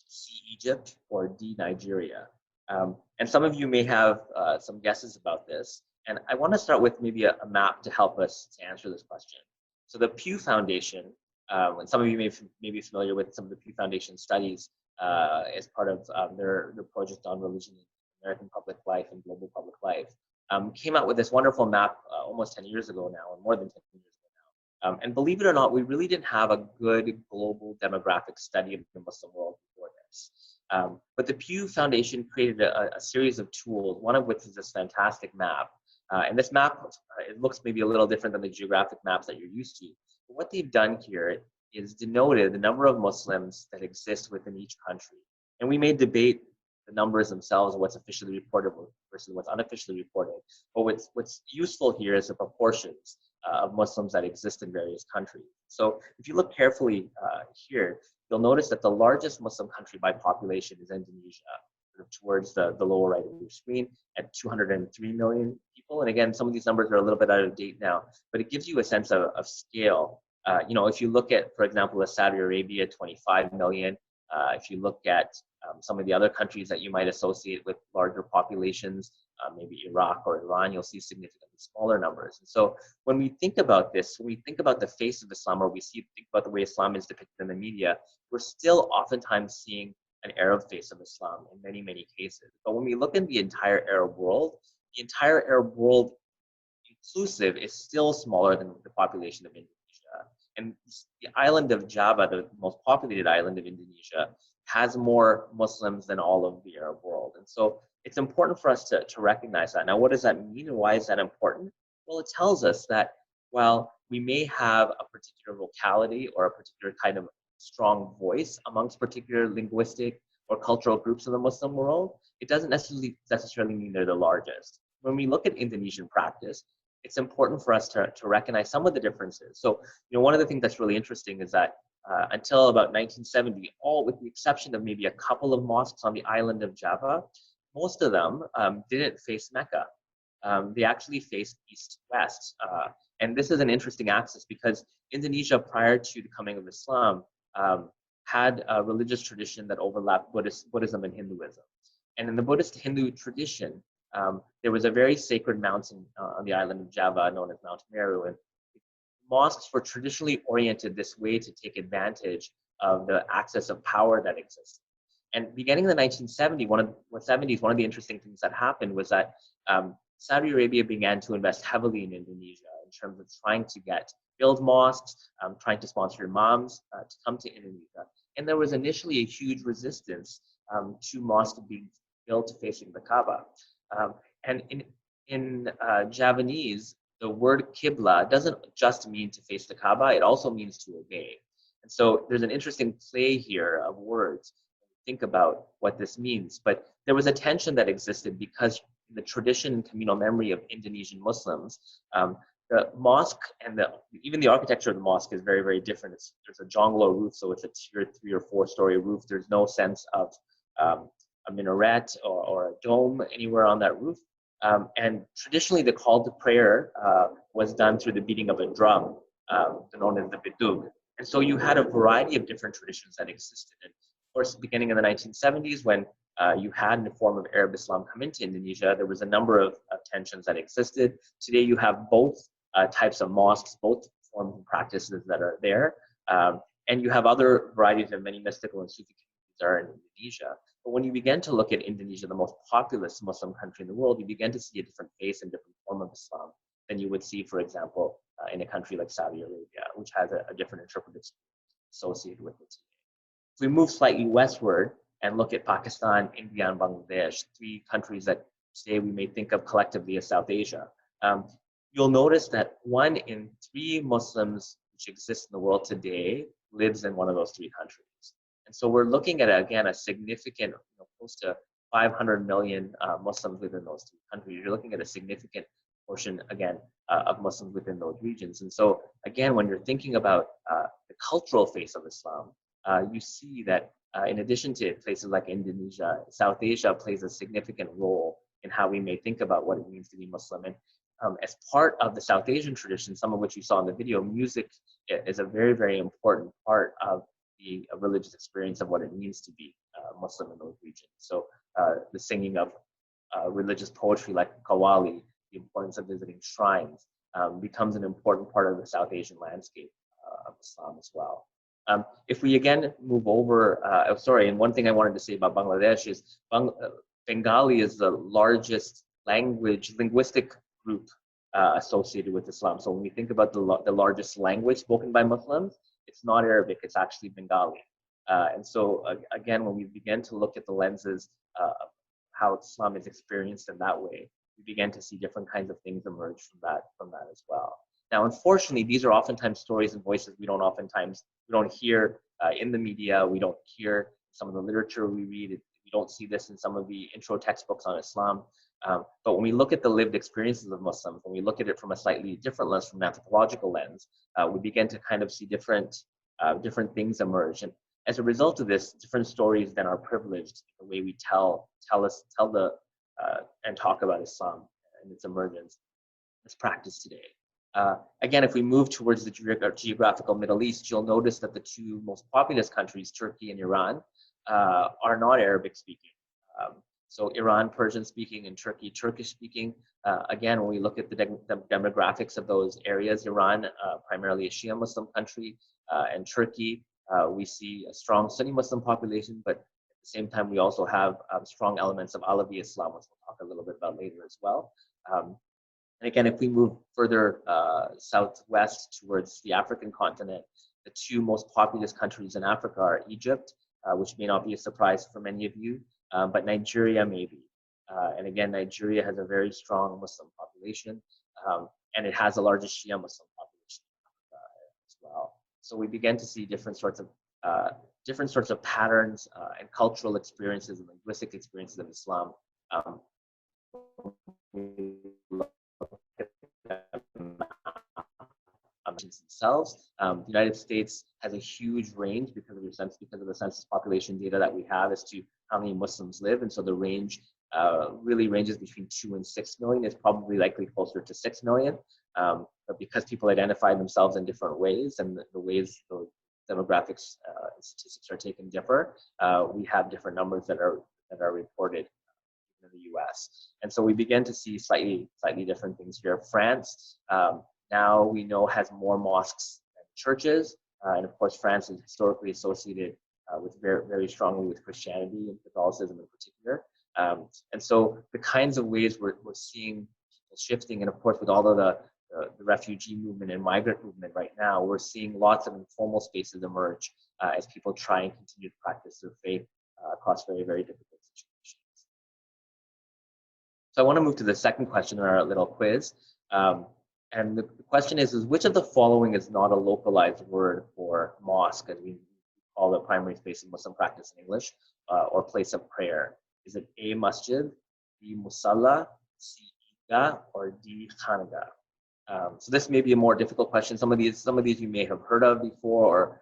C, Egypt, or D, Nigeria? And some of you may have some guesses about this. And I want to start with maybe a map to help us to answer this question. So the Pew Foundation, and some of you may be familiar with some of the Pew Foundation studies as part of their project on religion in American public life and global public life, came out with this wonderful map almost 10 years ago now, or more than 10 years ago now. And believe it or not, we really didn't have a good global demographic study of the Muslim world before this. But the Pew Foundation created a series of tools, one of which is this fantastic map. And this map, it looks maybe a little different than the geographic maps that you're used to. But what they've done here is denoted the number of Muslims that exist within each country. And we may debate the numbers themselves, what's officially reported versus what's unofficially reported. But what's useful here is the proportions of Muslims that exist in various countries. So if you look carefully here, you'll notice that the largest Muslim country by population is Indonesia, sort of towards the lower right of your screen, at 203 million people. And again, some of these numbers are a little bit out of date now, but it gives you a sense of scale. You know, if you look at, for example, Saudi Arabia, 25 million. If you look at some of the other countries that you might associate with larger populations, maybe Iraq or Iran, you'll see significantly smaller numbers. And so when we think about this, when we think about the face of Islam, or think about the way Islam is depicted in the media, we're still oftentimes seeing an Arab face of Islam in many, many cases. But when we look in the entire Arab world inclusive is still smaller than the population of Indonesia. And the island of Java, the most populated island of Indonesia, has more Muslims than all of the Arab world. And so it's important for us to recognize that. Now, what does that mean and why is that important? Well, it tells us that while we may have a particular locality or a particular kind of strong voice amongst particular linguistic or cultural groups in the Muslim world, it doesn't necessarily mean they're the largest. When we look at Indonesian practice, it's important for us to recognize some of the differences. So, you know, one of the things that's really interesting is that until about 1970, all with the exception of maybe a couple of mosques on the island of Java, most of them didn't face Mecca. They actually faced east-west. And this is an interesting axis because Indonesia, prior to the coming of Islam, had a religious tradition that overlapped Buddhism and Hinduism. And in the Buddhist-Hindu tradition, there was a very sacred mountain on the island of Java known as Mount Meru, and mosques were traditionally oriented this way to take advantage of the access of power that existed. And beginning in the 1970s, one of the interesting things that happened was that Saudi Arabia began to invest heavily in Indonesia in terms of trying to build mosques, trying to sponsor imams to come to Indonesia. And there was initially a huge resistance to mosques being built facing the Kaaba. And in Javanese, the word Qibla doesn't just mean to face the Kaaba, it also means to obey. And so there's an interesting play here of words. Think about what this means. But there was a tension that existed because in the tradition and communal memory of Indonesian Muslims, the mosque and even the architecture of the mosque is very, very different. There's a jonglo roof, so it's a tier 3 or 4 story roof. There's no sense of a minaret or a dome anywhere on that roof. And traditionally, the call to prayer was done through the beating of a drum, known as the bidug. And so you had a variety of different traditions that existed. And of course, beginning in the 1970s, when you had the form of Arab Islam come into Indonesia, there was a number of tensions that existed. Today, you have both types of mosques, both forms and practices that are there. And you have other varieties of many mystical and Sufi communities that are in Indonesia. But when you begin to look at Indonesia, the most populous Muslim country in the world, you begin to see a different face and different form of Islam than you would see, for example, in a country like Saudi Arabia, which has a different interpretation associated with it. If we move slightly westward and look at Pakistan, India, and Bangladesh, 3 countries that today we may think of collectively as South Asia, you'll notice that 1 in 3 Muslims which exist in the world today lives in one of those 3 countries. And so we're looking at, again, a significant, close to 500 million Muslims within those 3 countries. You're looking at a significant portion, again, of Muslims within those regions. And so, again, when you're thinking about the cultural face of Islam, you see that In addition to places like Indonesia, South Asia plays a significant role in how we may think about what it means to be Muslim. And as part of the South Asian tradition, some of which you saw in the video, music is a very, very important part of the religious experience of what it means to be Muslim in those regions. So the singing of religious poetry like Qawwali, the importance of visiting shrines, becomes an important part of the South Asian landscape of Islam as well. If we again move over, and one thing I wanted to say about Bangladesh is Bengali is the largest linguistic group associated with Islam. So when we think about the largest language spoken by Muslims, it's not Arabic, it's actually Bengali. And so again, when we begin to look at the lenses of how Islam is experienced in that way, we begin to see different kinds of things emerge from that as well. Now, unfortunately, these are oftentimes stories and voices we don't hear in the media. We don't hear some of the literature we read. We don't see this in some of the intro textbooks on Islam. But when we look at the lived experiences of Muslims, when we look at it from a slightly different lens, from an anthropological lens, we begin to kind of see different things emerge. And as a result of this, different stories then are privileged in the way we tell and talk about Islam and its emergence, its practice today. Again, if we move towards the geographical Middle East, you'll notice that the two most populous countries, Turkey and Iran, are not Arabic speaking. So Iran, Persian speaking, and Turkey, Turkish speaking. Again, when we look at the demographics of those areas, Iran, primarily a Shia Muslim country, and Turkey, we see a strong Sunni Muslim population, but at the same time, we also have strong elements of Alawi Islam, which we'll talk a little bit about later as well. And again, if we move further southwest towards the African continent, the two most populous countries in Africa are Egypt, which may not be a surprise for many of you, but Nigeria may be. And again, Nigeria has a very strong Muslim population, and it has the largest Shia Muslim population as well. So we begin to see different sorts of patterns and cultural experiences and linguistic experiences of Islam. Themselves. The United States has a huge range because of the census population data that we have as to how many Muslims live, and so the range really ranges between 2 and 6 million. It's probably likely closer to 6 million, but because people identify themselves in different ways and the ways the demographics and statistics are taken differ, we have different numbers that are reported in the U.S. And so we begin to see slightly different things here. France, now we know, has more mosques than churches, and of course France is historically associated with very strongly with Christianity and Catholicism in particular. And so the kinds of ways we're seeing people shifting, and of course with all of the refugee movement and migrant movement right now, we're seeing lots of informal spaces emerge as people try and continue to practice their faith across very, very difficult situations. So I want to move to the second question in our little quiz. And the question is which of the following is not a localized word for mosque, as we call the primary space of Muslim practice in English, or place of prayer? Is it A, masjid, B, musalla, C, iddah, or D, khanaqah? So this may be a more difficult question. Some of these you may have heard of before or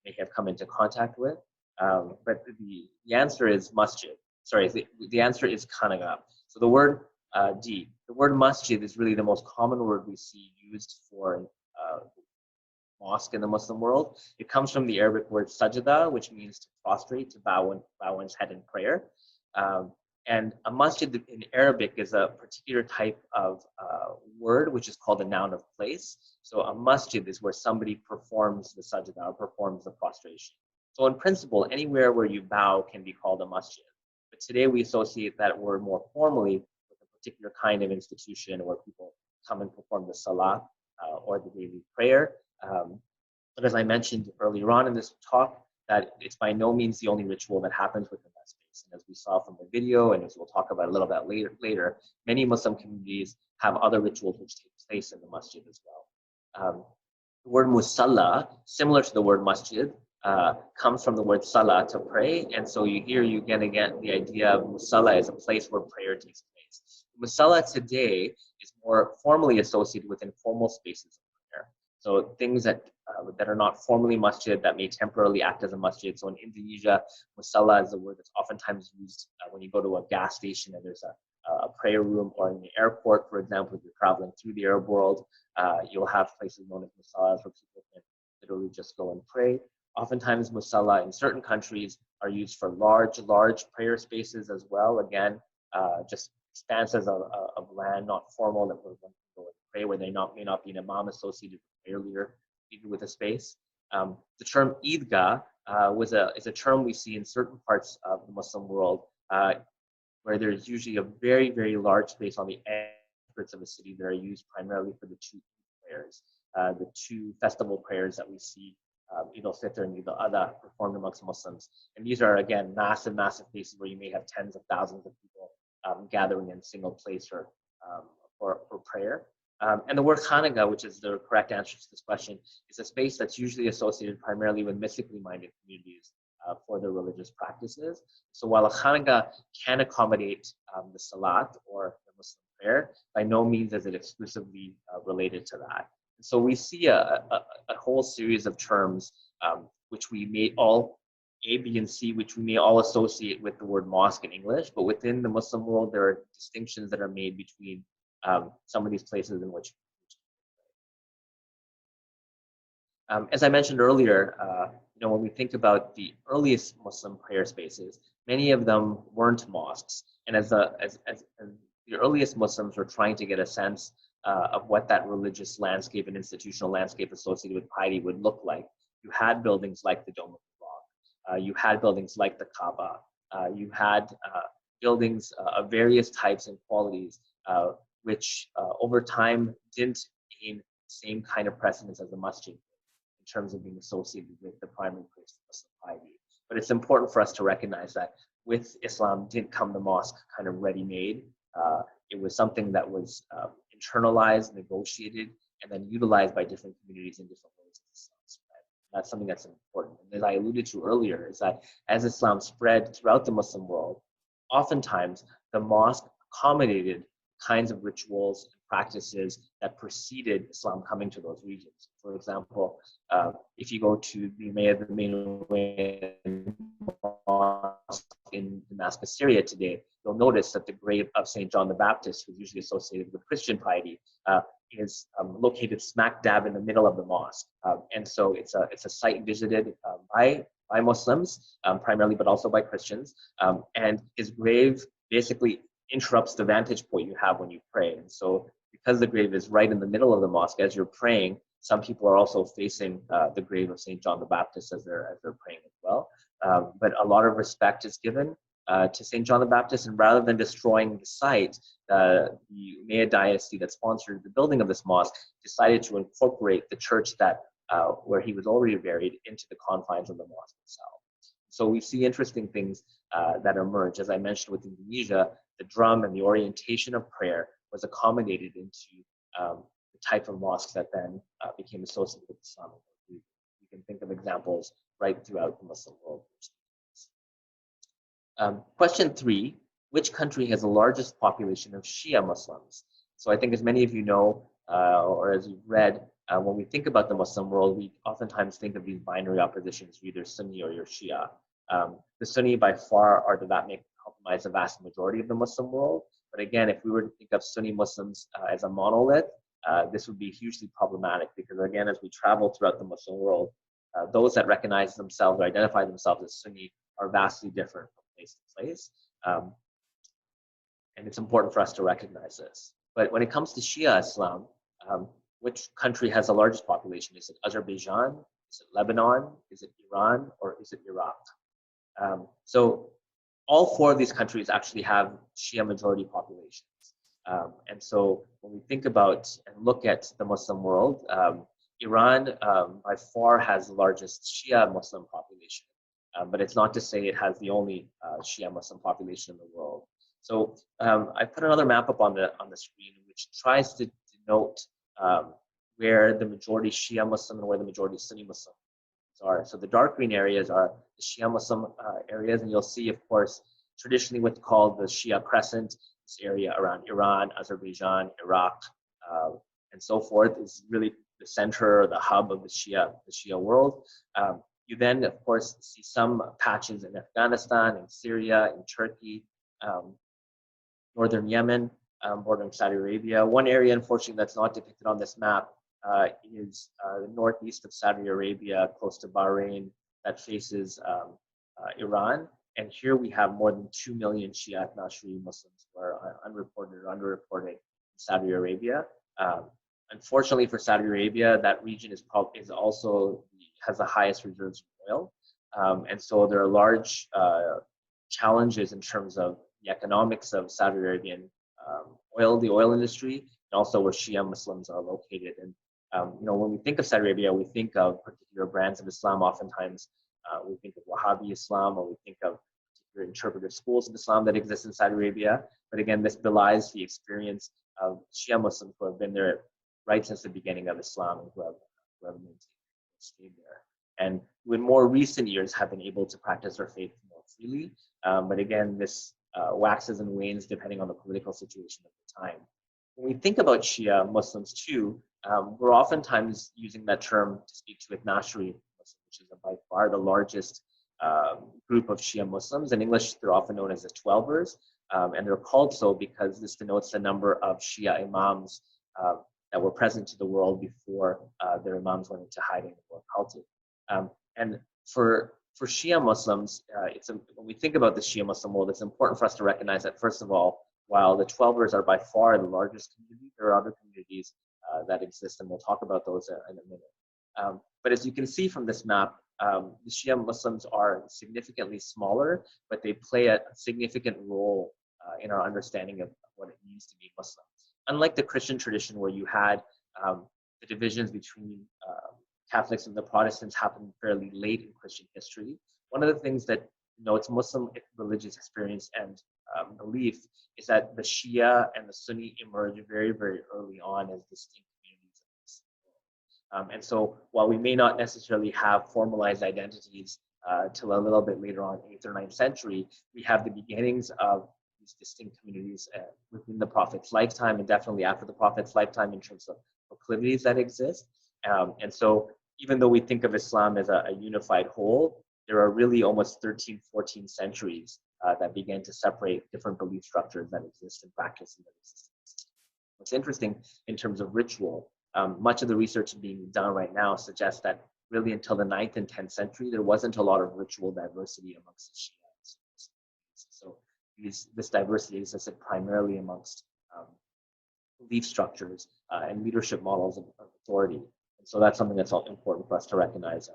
may have come into contact with. But the answer is masjid. Sorry, the answer is khanaqah. So the word the word masjid is really the most common word we see used for mosque in the Muslim world. It comes from the Arabic word sajda, which means to prostrate, to bow one's head in prayer. And a masjid in Arabic is a particular type of word, which is called a noun of place. So a masjid is where somebody performs the sajda or performs the prostration. So in principle, anywhere where you bow can be called a masjid. But today we associate that word more formally particular kind of institution where people come and perform the salah or the daily prayer. But as I mentioned earlier on in this talk, that it's by no means the only ritual that happens within that space. And as we saw from the video, and as we'll talk about a little bit later, many Muslim communities have other rituals which take place in the masjid as well. The word musalla, similar to the word masjid, comes from the word salah, to pray. And so you get the idea of musalla as a place where prayer takes place. Musalla today is more formally associated with informal spaces of prayer. So things that that are not formally masjid that may temporarily act as a masjid. So in Indonesia, musalla is a word that's oftentimes used when you go to a gas station and there's a prayer room, or in the airport, for example, if you're traveling through the Arab world, you'll have places known as musallas where people can literally just go and pray. Oftentimes, musalla in certain countries are used for large prayer spaces as well. Again, just expanses of land, not formal, that we're going to go and pray, where may not be an imam associated with prayer leader, even with a space. The term Eidgah is a term we see in certain parts of the Muslim world, where there's usually a very large space on the outskirts of a city that are used primarily for the two prayers, the two festival prayers that we see, Eid al-Fitr and Eid al-Adha, performed amongst Muslims. And these are, again, massive places where you may have tens of thousands of people gathering in a single place for prayer. And the word khanaqah, which is the correct answer to this question, is a space that's usually associated primarily with mystically minded communities for their religious practices. So while a khanaqah can accommodate the salat or the Muslim prayer, by no means is it exclusively related to that. So we see a whole series of terms which we may all, A, B, and C, which we may all associate with the word mosque in English, but within the Muslim world, there are distinctions that are made between some of these places in which. As I mentioned earlier, when we think about the earliest Muslim prayer spaces, many of them weren't mosques. And as the earliest Muslims were trying to get a sense of what that religious landscape and institutional landscape associated with piety would look like, you had buildings like the Dome of the Rock, you had buildings like the Kaaba, you had buildings of various types and qualities, which over time didn't gain the same kind of precedence as the masjid in terms of being associated with the primary place of Muslim piety. But it's important for us to recognize that with Islam didn't come the mosque kind of ready-made. It was something that was internalized, negotiated, and then utilized by different communities in different ways as Islam spread. That's something that's important. And as I alluded to earlier, is that as Islam spread throughout the Muslim world, oftentimes the mosque accommodated kinds of rituals and practices that preceded Islam coming to those regions. For example, if you go to the main mosque in Damascus, Syria today, you'll notice that the grave of St. John the Baptist, who's usually associated with Christian piety, is located smack dab in the middle of the mosque. And so it's a site visited by Muslims primarily, but also by Christians. And his grave basically interrupts the vantage point you have when you pray. And so because the grave is right in the middle of the mosque, as you're praying, some people are also facing the grave of St. John the Baptist as they're praying as well. But a lot of respect is given to St. John the Baptist, and rather than destroying the site, the Umayyad dynasty that sponsored the building of this mosque decided to incorporate the church that where he was already buried into the confines of the mosque itself. So we see interesting things that emerge. As I mentioned with Indonesia, the drum and the orientation of prayer was accommodated into the type of mosques that then became associated with Islam. You can think of examples right throughout the Muslim world. Question 3, which country has the largest population of Shia Muslims? So I think as many of you know, or as you've read, when we think about the Muslim world, we oftentimes think of these binary oppositions, you're either Sunni or you're Shia. The Sunni by far are that may comprise the vast majority of the Muslim world. But again, if we were to think of Sunni Muslims as a monolith, this would be hugely problematic because again, as we travel throughout the Muslim world, those that recognize themselves or identify themselves as Sunni are vastly different from place to place. And it's important for us to recognize this. But when it comes to Shia Islam, which country has the largest population? Is it Azerbaijan? Is it Lebanon? Is it Iran? Or is it Iraq? So all 4 of these countries actually have Shia majority populations. And so when we think about and look at the Muslim world, Iran by far has the largest Shia Muslim population, but it's not to say it has the only Shia Muslim population in the world. So I put another map up on the screen, which tries to denote where the majority Shia Muslim and where the majority Sunni Muslim are. So the dark green areas are the Shia Muslim areas, and you'll see, of course, traditionally what's called the Shia Crescent, this area around Iran, Azerbaijan, Iraq, and so forth, is really the center or the hub of the Shia world. You then, of course, see some patches in Afghanistan, in Syria, in Turkey, northern Yemen, bordering Saudi Arabia. One area, unfortunately, that's not depicted on this map is the northeast of Saudi Arabia, close to Bahrain, that faces Iran. And here we have more than 2 million Shia Shi'i Muslims who are unreported or underreported in Saudi Arabia. Unfortunately for Saudi Arabia, that region is also has the highest reserves of oil. And so there are large challenges in terms of the economics of Saudi Arabian the oil industry, and also where Shia Muslims are located. And when we think of Saudi Arabia, we think of particular brands of Islam. Oftentimes, we think of Wahhabi Islam, or we think of particular interpretive schools of Islam that exist in Saudi Arabia. But again, this belies the experience of Shia Muslims who have been there right since the beginning of Islam and who have stayed there. And in more recent years have been able to practice their faith more freely. But again, this waxes and wanes depending on the political situation at the time. When we think about Shia Muslims too, we're oftentimes using that term to speak to Ithna-Ashari Muslims, which is by far the largest group of Shia Muslims. In English, they're often known as the Twelvers, and they're called so because this denotes the number of Shia imams that were present to the world before their imams went into hiding or occulted. And for Shia Muslims, when we think about the Shia Muslim world, it's important for us to recognize that, first of all, while the Twelvers are by far the largest community, there are other communities that exist, and we'll talk about those in a minute. But as you can see from this map, the Shia Muslims are significantly smaller, but they play a significant role in our understanding of what it means to be Muslim. Unlike the Christian tradition, where you had the divisions between Catholics and the Protestants happen fairly late in Christian history, one of the things that denotes Muslim religious experience and belief is that the Shia and the Sunni emerge very, very early on as distinct communities. And so while we may not necessarily have formalized identities till a little bit later on, 8th or 9th century, we have the beginnings of these distinct communities within the Prophet's lifetime, and definitely after the Prophet's lifetime, in terms of proclivities that exist. And so even though we think of Islam as a unified whole, there are really almost 13, 14 centuries that began to separate different belief structures that exist and practice in the existence. What's interesting in terms of ritual, much of the research being done right now suggests that really until the 9th and 10th century, there wasn't a lot of ritual diversity amongst the Shiites. So this diversity existed primarily amongst belief structures and leadership models of authority. And so that's something that's important for us to recognize.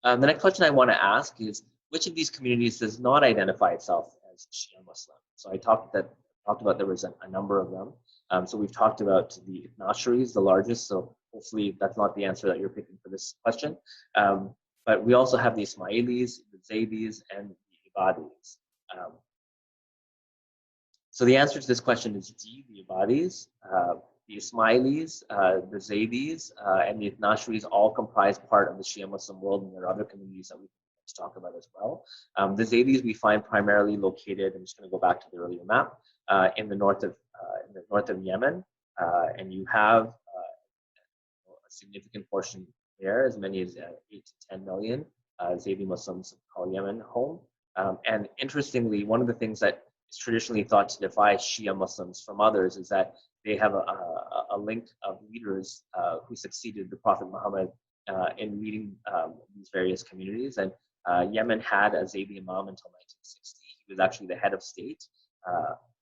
The next question I want to ask is, which of these communities does not identify itself as Shia Muslim? So I talked about there was a number of them. So we've talked about the Ithna-Asharis, the largest. So hopefully that's not the answer that you're picking for this question. But we also have the Ismailis, the Zaydis, and the Ibadis. So the answer to this question is D, the Ibadis. The Ismailis, the Zaydis, and the Ithna-Asharis all comprise part of the Shia Muslim world, and there are other communities that we can talk about as well. The Zaydis we find primarily located, I'm just going to go back to the earlier map, in the north of Yemen, and you have a significant portion there, as many as 8 to 10 million Zaydi Muslims call Yemen home. And interestingly, one of the things that is traditionally thought to defy Shia Muslims from others is that they have a link of leaders who succeeded the Prophet Muhammad in leading these various communities. And Yemen had a Zaydi Imam until 1960. He was actually the head of state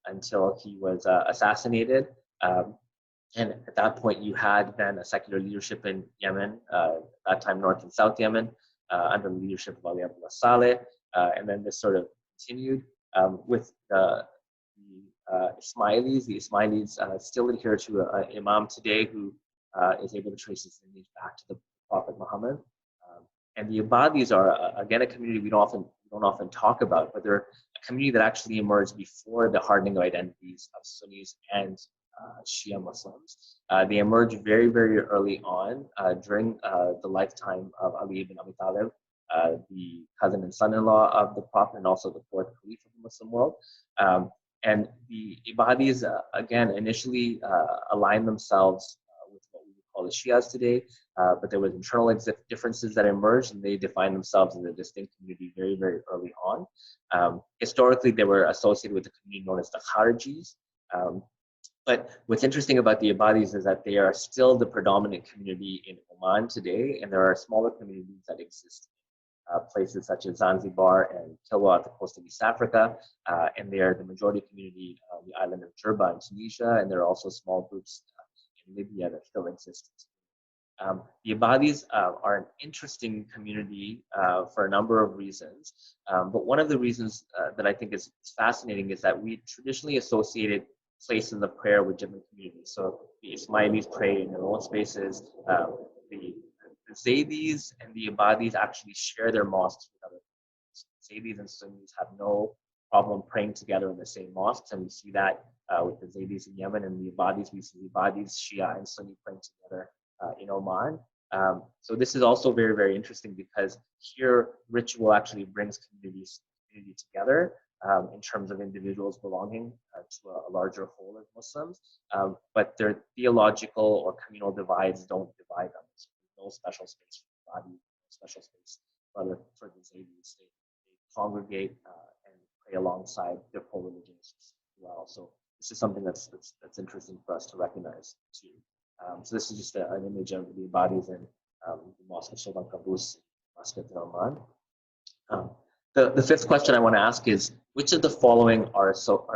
until he was assassinated. And at that point, you had then a secular leadership in Yemen, at that time North and South Yemen, under the leadership of Ali Abdullah Saleh. And then this sort of continued with the Ismailis. The Ismailis still adhere to an imam today who is able to trace his lineage back to the Prophet Muhammad. And the Ibadis are, again, a community we don't often talk about, but they're a community that actually emerged before the hardening of identities of Sunnis and Shia Muslims. They emerged very, very early on during the lifetime of Ali ibn Abi Talib, the cousin and son-in-law of the Prophet, and also the fourth caliph of the Muslim world. And the Ibadis, again, initially aligned themselves call the Shias today, but there was internal differences that emerged, and they defined themselves as a distinct community very, very early on. Historically, they were associated with the community known as the Kharijis. But what's interesting about the Ibadis is that they are still the predominant community in Oman today, and there are smaller communities that exist in places such as Zanzibar and Kilwa at the coast of East Africa, and they are the majority community on the island of Jerba in Tunisia, and there are also small groups in Libya that still exist. The Ibadis are an interesting community for a number of reasons, but one of the reasons that I think is fascinating is that we traditionally associated places of prayer with different communities. So the Ismailis pray in their own spaces. The Zaydis and the Ibadis actually share their mosques with other communities. Zaydis and Sunnis have no problem praying together in the same mosques, and we see that with the Zaydis in Yemen, and the Ibadis, we see Ibadis, Shia, and Sunni praying together in Oman. So this is also very, very interesting because here ritual actually brings community together in terms of individuals belonging to a larger whole as Muslims, but their theological or communal divides don't divide them. So there's no special space for the body, no special space for the Zaydis. They congregate and pray alongside their co-religions as well. So this is something that's interesting for us to recognize too. So this is just an image of the Ibadis in the Mosque of Sultan Qaboos, Muscat in Oman. The fifth question I want to ask is, which of the following are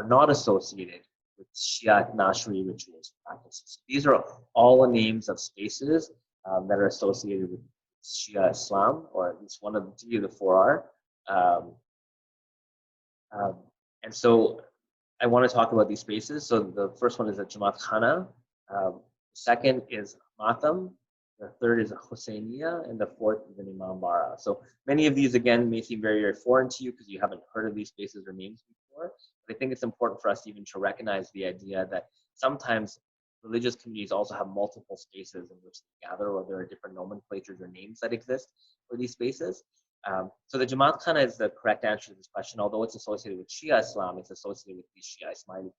not associated with Shia Nashri rituals and practices? These are all names of spaces that are associated with Shia Islam, or at least one of the three of the four are. And so I want to talk about these spaces. So the first one is a jamatkhana. The second is matam. The third is a Husseiniya, and the fourth is an imambara. So many of these, again, may seem very, very foreign to you because you haven't heard of these spaces or names before. But I think it's important for us even to recognize the idea that sometimes religious communities also have multiple spaces in which they gather, or there are different nomenclatures or names that exist for these spaces. So the Jamaat-Khana is the correct answer to this question. Although it's associated with Shia Islam, it's associated with the Shia Ismaili.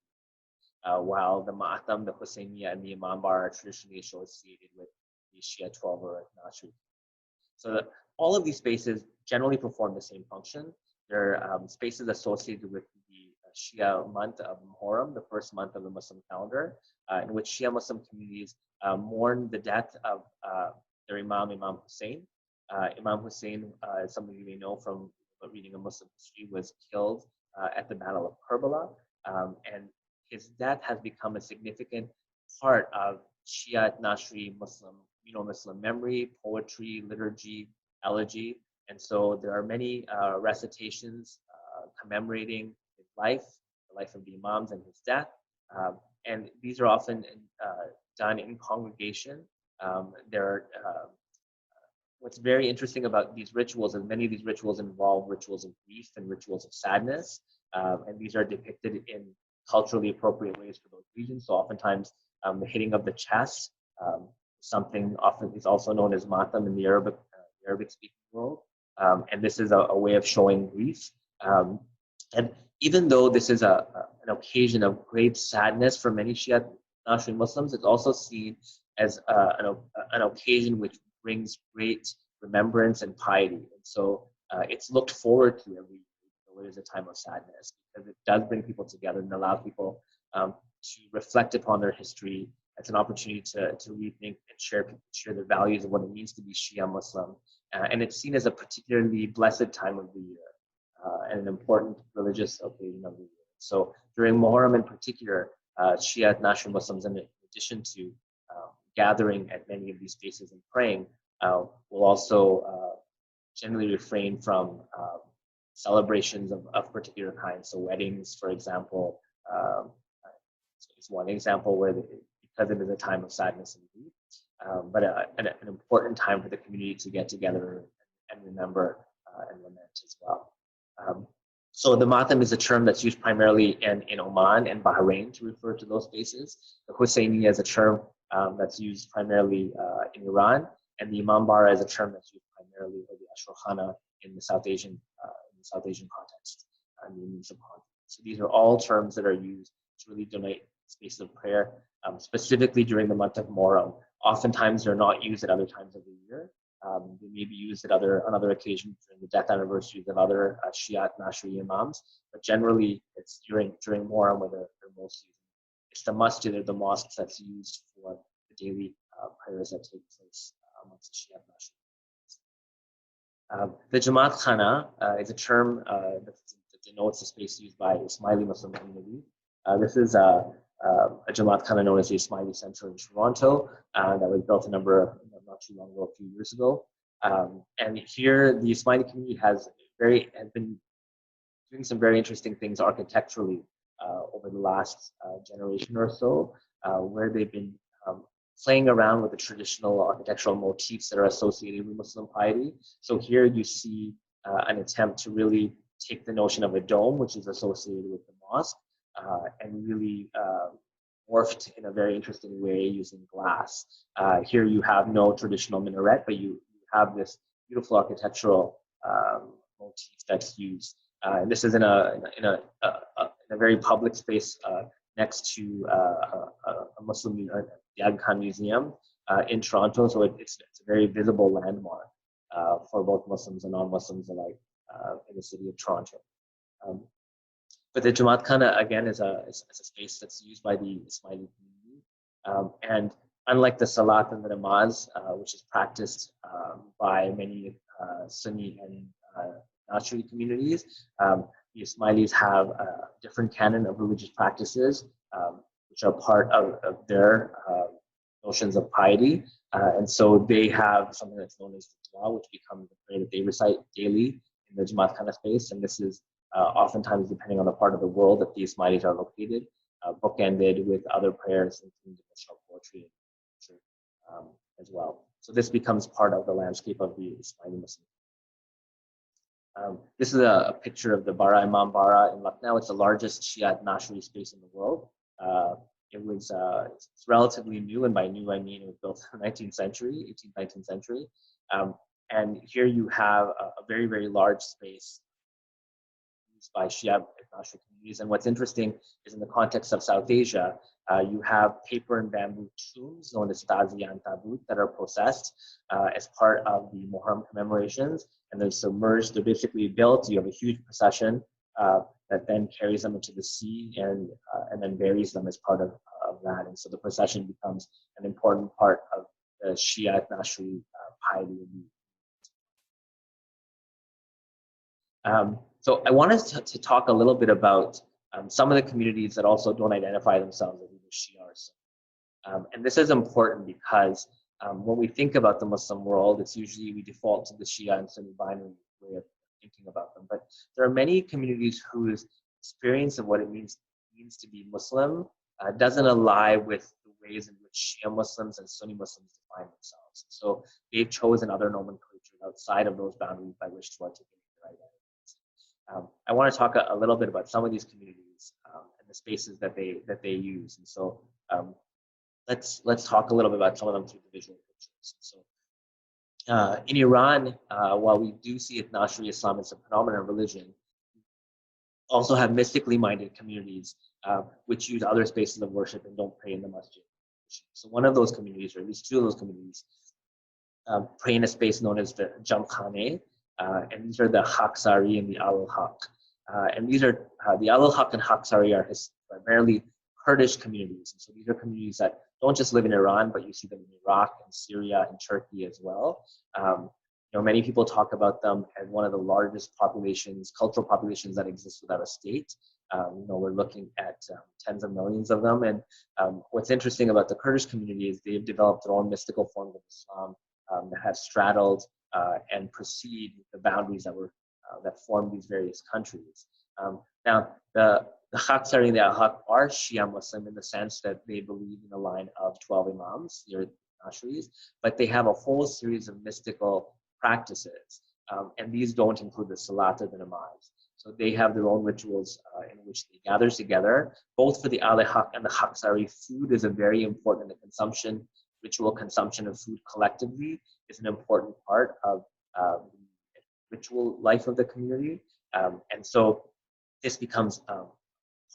While the Ma'atam, the Husseiniya, and the Imambara are traditionally associated with the Shia 12 or Nashri. So all of these spaces generally perform the same function. They're spaces associated with the Shia month of Muharram, the first month of the Muslim calendar, in which Shia Muslim communities mourn the death of their Imam Hussein. Imam Hussein, as some of you may know from reading a Muslim history, was killed at the Battle of Karbala, and his death has become a significant part of Shia Nashri Muslim, Muslim memory, poetry, liturgy, elegy, and so there are many recitations commemorating his life, the life of the Imams, and his death, and these are often done in congregation. What's very interesting about these rituals is many of these rituals involve rituals of grief and rituals of sadness, and these are depicted in culturally appropriate ways for those regions. So oftentimes the hitting of the chest, something often is also known as matam in the Arabic speaking world, and this is a way of showing grief. And even though this is an occasion of great sadness for many Shia Nashri Muslims, it's also seen as an occasion which brings great remembrance and piety. And so it's looked forward to every year, though it is a time of sadness, because it does bring people together and allow people to reflect upon their history. It's an opportunity to rethink and share the values of what it means to be Shia Muslim. And it's seen as a particularly blessed time of the year and an important religious occasion of the year. So during Muharram in particular, Shia Nashri Muslims, in addition to gathering at many of these spaces and praying, will also generally refrain from celebrations of particular kinds. So weddings, for example, is one example where because it is a time of sadness and grief, but an important time for the community to get together and remember and lament as well. So the matam is a term that's used primarily in Oman and Bahrain to refer to those spaces. The Husseiniya is a term that's used primarily in Iran, and the imambara is a term that's used primarily, or the ashrakhana, in the South Asian context, and the Indonesian context. So these are all terms that are used to really donate spaces of prayer, specifically during the month of Muharram. Oftentimes they're not used at other times of the year. They may be used at on other occasions during the death anniversaries of other Shia Nashri imams, but generally it's during Muharram where they're most used. It's the masjid or the mosque that's used for the daily prayers that take place amongst the Shia Nashri. The jamatkhana is a term that denotes the space used by Ismaili Muslim community. This is a jamaat known as the Ismaili Center in Toronto that was built not too long ago, a few years ago. And here the Ismaili community has been doing some very interesting things architecturally over the last generation or so, where they've been playing around with the traditional architectural motifs that are associated with Muslim piety. So here you see an attempt to really take the notion of a dome, which is associated with the mosque, and really morphed in a very interesting way using glass. Here you have no traditional minaret, but you have this beautiful architectural motif that's used. And this is in a very public space next to a Muslim the Aga Khan Museum in Toronto. So it's a very visible landmark for both Muslims and non-Muslims alike in the city of Toronto. But the jamatkhana again is a space that's used by the Ismaili community, and unlike the salat and the namaz, which is practiced by many Sunni and Shi'i communities, the Ismailis have a different canon of religious practices, which are part of their notions of piety, and so they have something that's known as the dua, which becomes the prayer that they recite daily in the jamatkhana space, and this is oftentimes, depending on the part of the world that the Ismailis are located, bookended with other prayers, including devotional poetry as well. So this becomes part of the landscape of the Ismaili Muslim. This is a picture of the Bara Imambara in Lucknow. It's the largest Shia Nashri space in the world. It's relatively new, and by new I mean it was built in the 19th century, 18th, 19th century. And here you have a very, very large space by Shia Nashri communities. And what's interesting is in the context of South Asia, you have paper and bamboo tombs known as taziya and tabut that are processed as part of the Muharram commemorations, and they're submerged. They're basically built. You have a huge procession that then carries them into the sea and then buries them as part of that. And so the procession becomes an important part of the Shia Nashri piety. So I wanted to talk a little bit about some of the communities that also don't identify themselves as either Shia or Sunni. And this is important because when we think about the Muslim world, it's usually we default to the Shia and Sunni binary way of thinking about them. But there are many communities whose experience of what it means to be Muslim doesn't align with the ways in which Shia Muslims and Sunni Muslims define themselves. So they've chosen other nomenclatures outside of those boundaries by which to articulate their identity. I want to talk a little bit about some of these communities and the spaces that they use. And so let's talk a little bit about some of them through the visual pictures. So in Iran, while we do see Nashri Islam as a predominant religion, also have mystically minded communities which use other spaces of worship and don't pray in the masjid. So one of those communities, or at least two of those communities, pray in a space known as the jamatkhana. And these are the Haksari and the Al-Haq. And these are, the Al-Haq and Haksari are primarily Kurdish communities. And so these are communities that don't just live in Iran, but you see them in Iraq and Syria and Turkey as well. Many people talk about them as one of the largest cultural populations that exist without a state. We're looking at tens of millions of them. And what's interesting about the Kurdish community is they've developed their own mystical forms of Islam that have straddled and precede the boundaries that form these various countries. Now, the Haksari and the Al-Haq are Shia Muslim in the sense that they believe in a line of 12 imams, they're Nashris, but they have a whole series of mystical practices, and these don't include the Salat or the Namaz. So they have their own rituals in which they gather together. Both for the Al-Haq and the Haksari, food is a very important ritual consumption of food collectively is an important part of the ritual life of the community. And so this becomes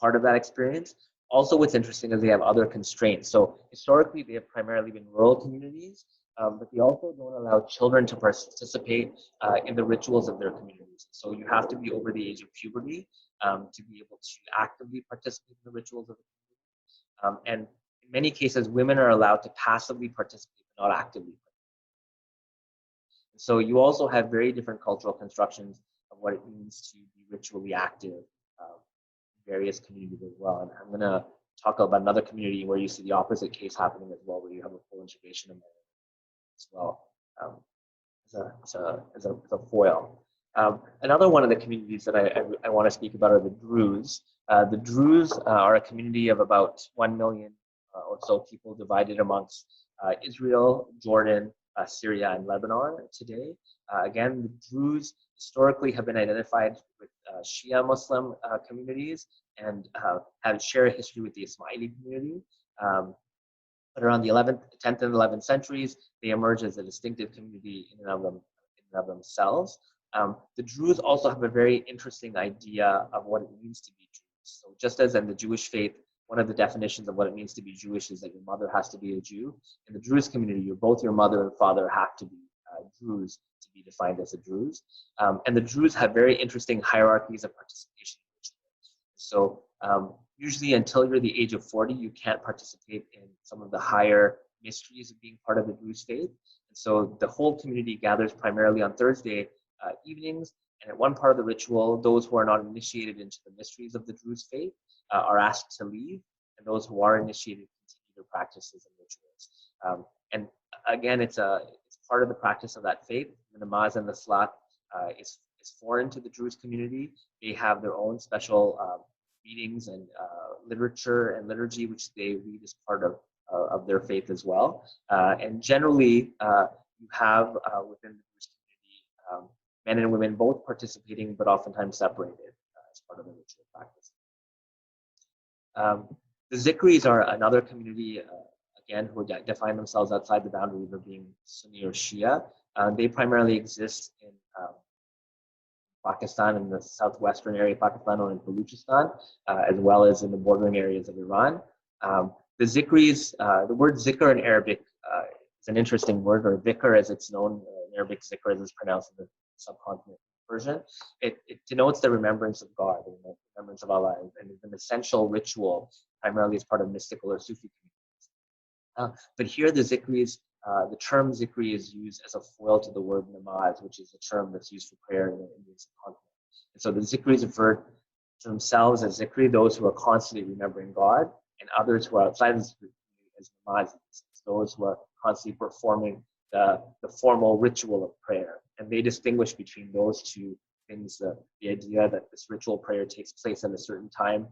part of that experience. Also, what's interesting is they have other constraints. So historically, they have primarily been rural communities, but they also don't allow children to participate in the rituals of their communities. So you have to be over the age of puberty to be able to actively participate in the rituals of the community. And in many cases, women are allowed to passively participate, but not actively. So you also have very different cultural constructions of what it means to be ritually active in various communities as well. And I'm going to talk about another community where you see the opposite case happening as well, where you have a full integration of men as well as a foil. Another one of the communities that I want to speak about are the Druze. The Druze are a community of about 1 million or so people divided amongst Israel, Jordan, Syria, and Lebanon today. Again, the Druze historically have been identified with Shia Muslim communities and have shared a history with the Ismaili community. But around the 10th and 11th centuries, they emerge as a distinctive community in and of themselves. The Druze also have a very interesting idea of what it means to be Jewish. So just as in the Jewish faith, one of the definitions of what it means to be Jewish is that your mother has to be a Jew. In the Druze community, both your mother and father have to be Druze to be defined as a Druze. And the Druze have very interesting hierarchies of participation in rituals. So usually until you're the age of 40, you can't participate in some of the higher mysteries of being part of the Druze faith. And so the whole community gathers primarily on Thursday evenings. And at one part of the ritual, those who are not initiated into the mysteries of the Druze faith are asked to leave, and those who are initiated continue their practices and rituals. And again, it's part of the practice of that faith. The namaz and the salat is foreign to the Druze community. They have their own special readings and literature and liturgy, which they read as part of their faith as well. And generally, you have within the Druze community men and women both participating, but oftentimes separated as part of the ritual practice. The Zikris are another community, again, who define themselves outside the boundaries of being Sunni or Shia. They primarily exist in Pakistan, in the southwestern area of Pakistan, or in Baluchistan, as well as in the bordering areas of Iran. The Zikris, the word zikr in Arabic is an interesting word, or dhikr as it's known in Arabic, zikr as it's pronounced in the subcontinent Persian. It denotes the remembrance of God, and the remembrance of Allah, and is an essential ritual, primarily as part of mystical or Sufi communities. But here the Zikris, the term Zikri is used as a foil to the word namaz, which is a term that's used for prayer in the Indian subcontinent. And so the Zikris refer to themselves as Zikri, those who are constantly remembering God, and others who are outside of the Zikri community as namazis, those who are constantly performing the formal ritual of prayer. And they distinguish between those two things, the idea that this ritual prayer takes place at a certain time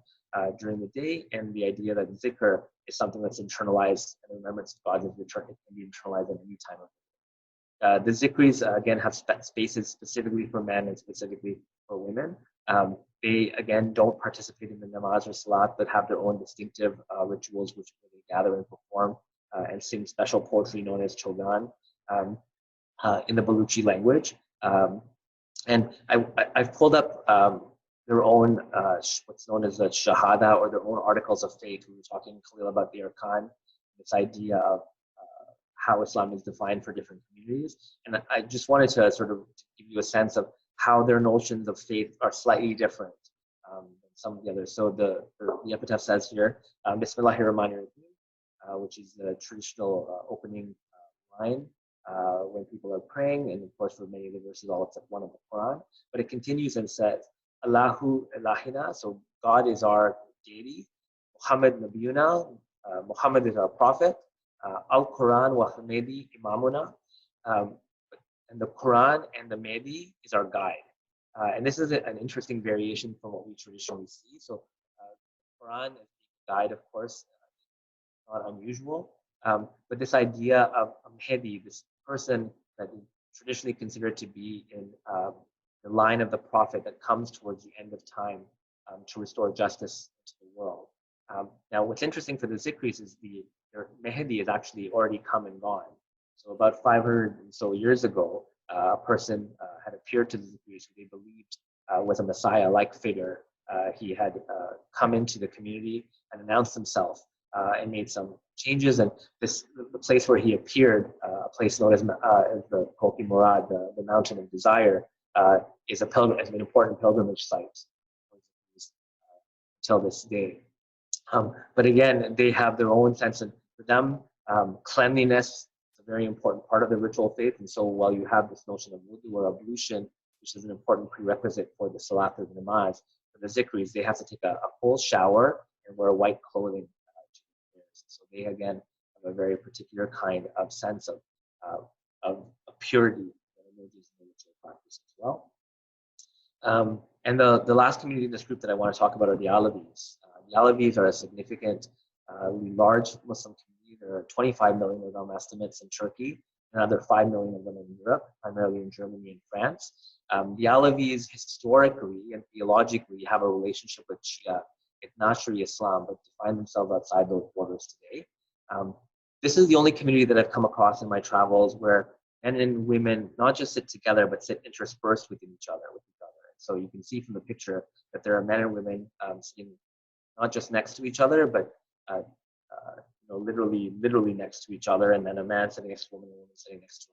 during the day, and the idea that zikr is something that's internalized, and remembrance of God is it can be internalized at any time of the day. The Zikris, again, have spaces specifically for men and specifically for women. They, again, don't participate in the namaz or salat, but have their own distinctive rituals, which they gather and perform and sing special poetry known as chogan in the Baluchi language. And I've pulled up their own, what's known as the Shahada, or their own articles of faith. We were talking, Khalil, about the Arkan, this idea of how Islam is defined for different communities. And I just wanted to sort of give you a sense of how their notions of faith are slightly different than some of the others. So the epitaph says here, Bismillahirrahmanirrahim, which is the traditional opening line when people are praying, and of course for many of the verses all except one of the Quran. But it continues and says, Allahu Ilahina, so God is our deity. Muhammad Nabiyuna, Muhammad is our prophet. Al-Quran wa Hamedi Imamuna, and the Quran and the Mahdi is our guide. And this is an interesting variation from what we traditionally see. So Quran as the guide, of course, not unusual. But this idea of a Mahdi, this person that is traditionally considered to be in the line of the prophet that comes towards the end of time to restore justice to the world. Now, what's interesting for the Zikris is their Mahdi is actually already come and gone. So about 500 and so years ago, a person had appeared to the Zikris who they believed was a Messiah-like figure. He had come into the community, and announced himself and made some changes. And the place where he appeared, a place known as the Koki Murad, the Mountain of Desire, is an important pilgrimage site till this day. But again, they have their own sense of, for them, cleanliness is a very important part of the ritual faith. And so while you have this notion of wudu or ablution, which is an important prerequisite for the salat or the namaz, for the zikris, they have to take a full shower and wear white clothing to the prayers. So they, again, have a very particular kind of sense of purity that emerges in the ritual practice as well. And the last community in this group that I want to talk about are the Alavis. The Alavis are a significant, large Muslim community. There are 25 million of them estimates in Turkey, another 5 million of them in Europe, primarily in Germany and France. The Alavis historically and theologically have a relationship with Shia, Ithna Islam, but define themselves outside those borders today. This is the only community that I've come across in my travels where men and women not just sit together, but sit interspersed within each other. So you can see from the picture that there are men and women sitting not just next to each other, but literally next to each other, and then a man sitting next to a woman and a woman sitting next to a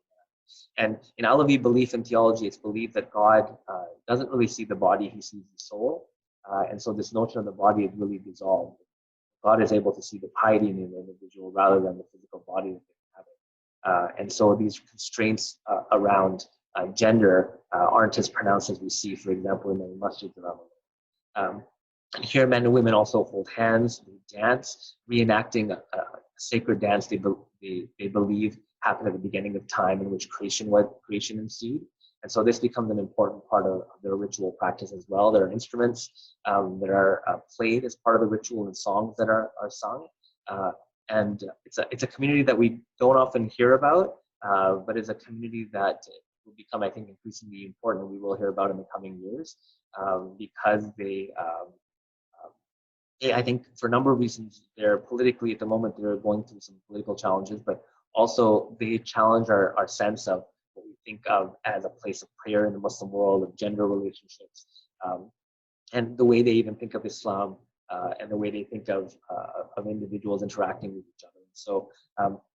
man. And in Alavi belief and theology, it's believed that God doesn't really see the body, he sees the soul. And so this notion of the body is really dissolved. God is able to see the piety in the individual rather than the physical body that they have. And so these constraints around gender aren't as pronounced as we see, for example, in many masjids around the world. Here, men and women also hold hands, they dance, reenacting a sacred dance they believe happened at the beginning of time, in which creation ensued. And so this becomes an important part of their ritual practice as well. There are instruments that are played as part of the ritual and songs that are sung. And it's a community that we don't often hear about, but is a community that will become, I think, increasingly important. We will hear about in the coming years because I think for a number of reasons, they're politically at the moment, they're going through some political challenges, but also they challenge our sense of what we think of as a place of prayer in the Muslim world, of gender relationships, and the way they even think of Islam and the way they think of individuals interacting with each other. So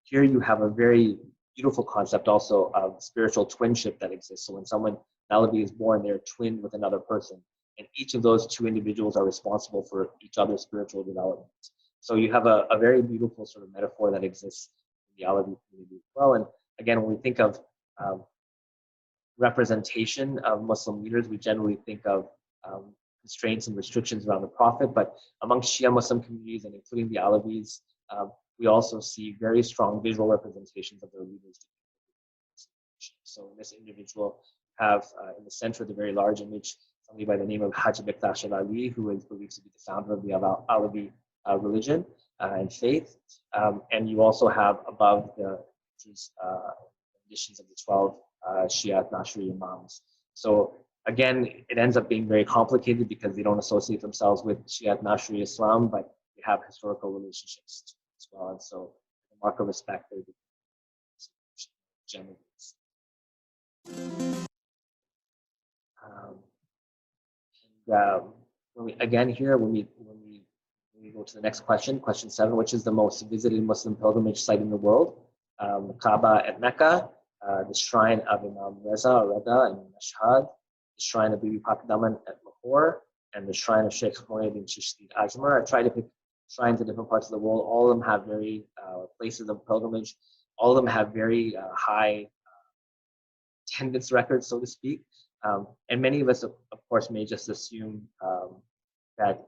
here you have a very beautiful concept also of spiritual twinship that exists. So when someone, an Alavi, is born, they're twinned with another person. And each of those two individuals are responsible for each other's spiritual development. So you have a very beautiful sort of metaphor that exists in the Alavi community as well. And again, when we think of representation of Muslim leaders, we generally think of constraints and restrictions around the Prophet. But amongst Shia Muslim communities, and including the Alavis, we also see very strong visual representations of their leaders. So in this individual, have in the center of the very large image, somebody by the name of Haji Bektash al-Ali, who is believed to be the founder of the Alavi religion and faith. And you also have above these renditions of the 12 Shia Nashri imams. So again, it ends up being very complicated because they don't associate themselves with Shia Nashri Islam, but they have historical relationships as well. And so the mark of respect, they generally. When we go to the next question, question 7, which is the most visited Muslim pilgrimage site in the world? Kaaba at Mecca, the shrine of Imam Reza in Mashhad, the shrine of Bibi Pak Daman at Lahore, and the shrine of Sheikh Muhyiddin Chishti at Ajmer. I tried to pick shrines in different parts of the world. All of them have very places of pilgrimage. All of them have very high attendance records, so to speak. And many of us, of course, may just assume that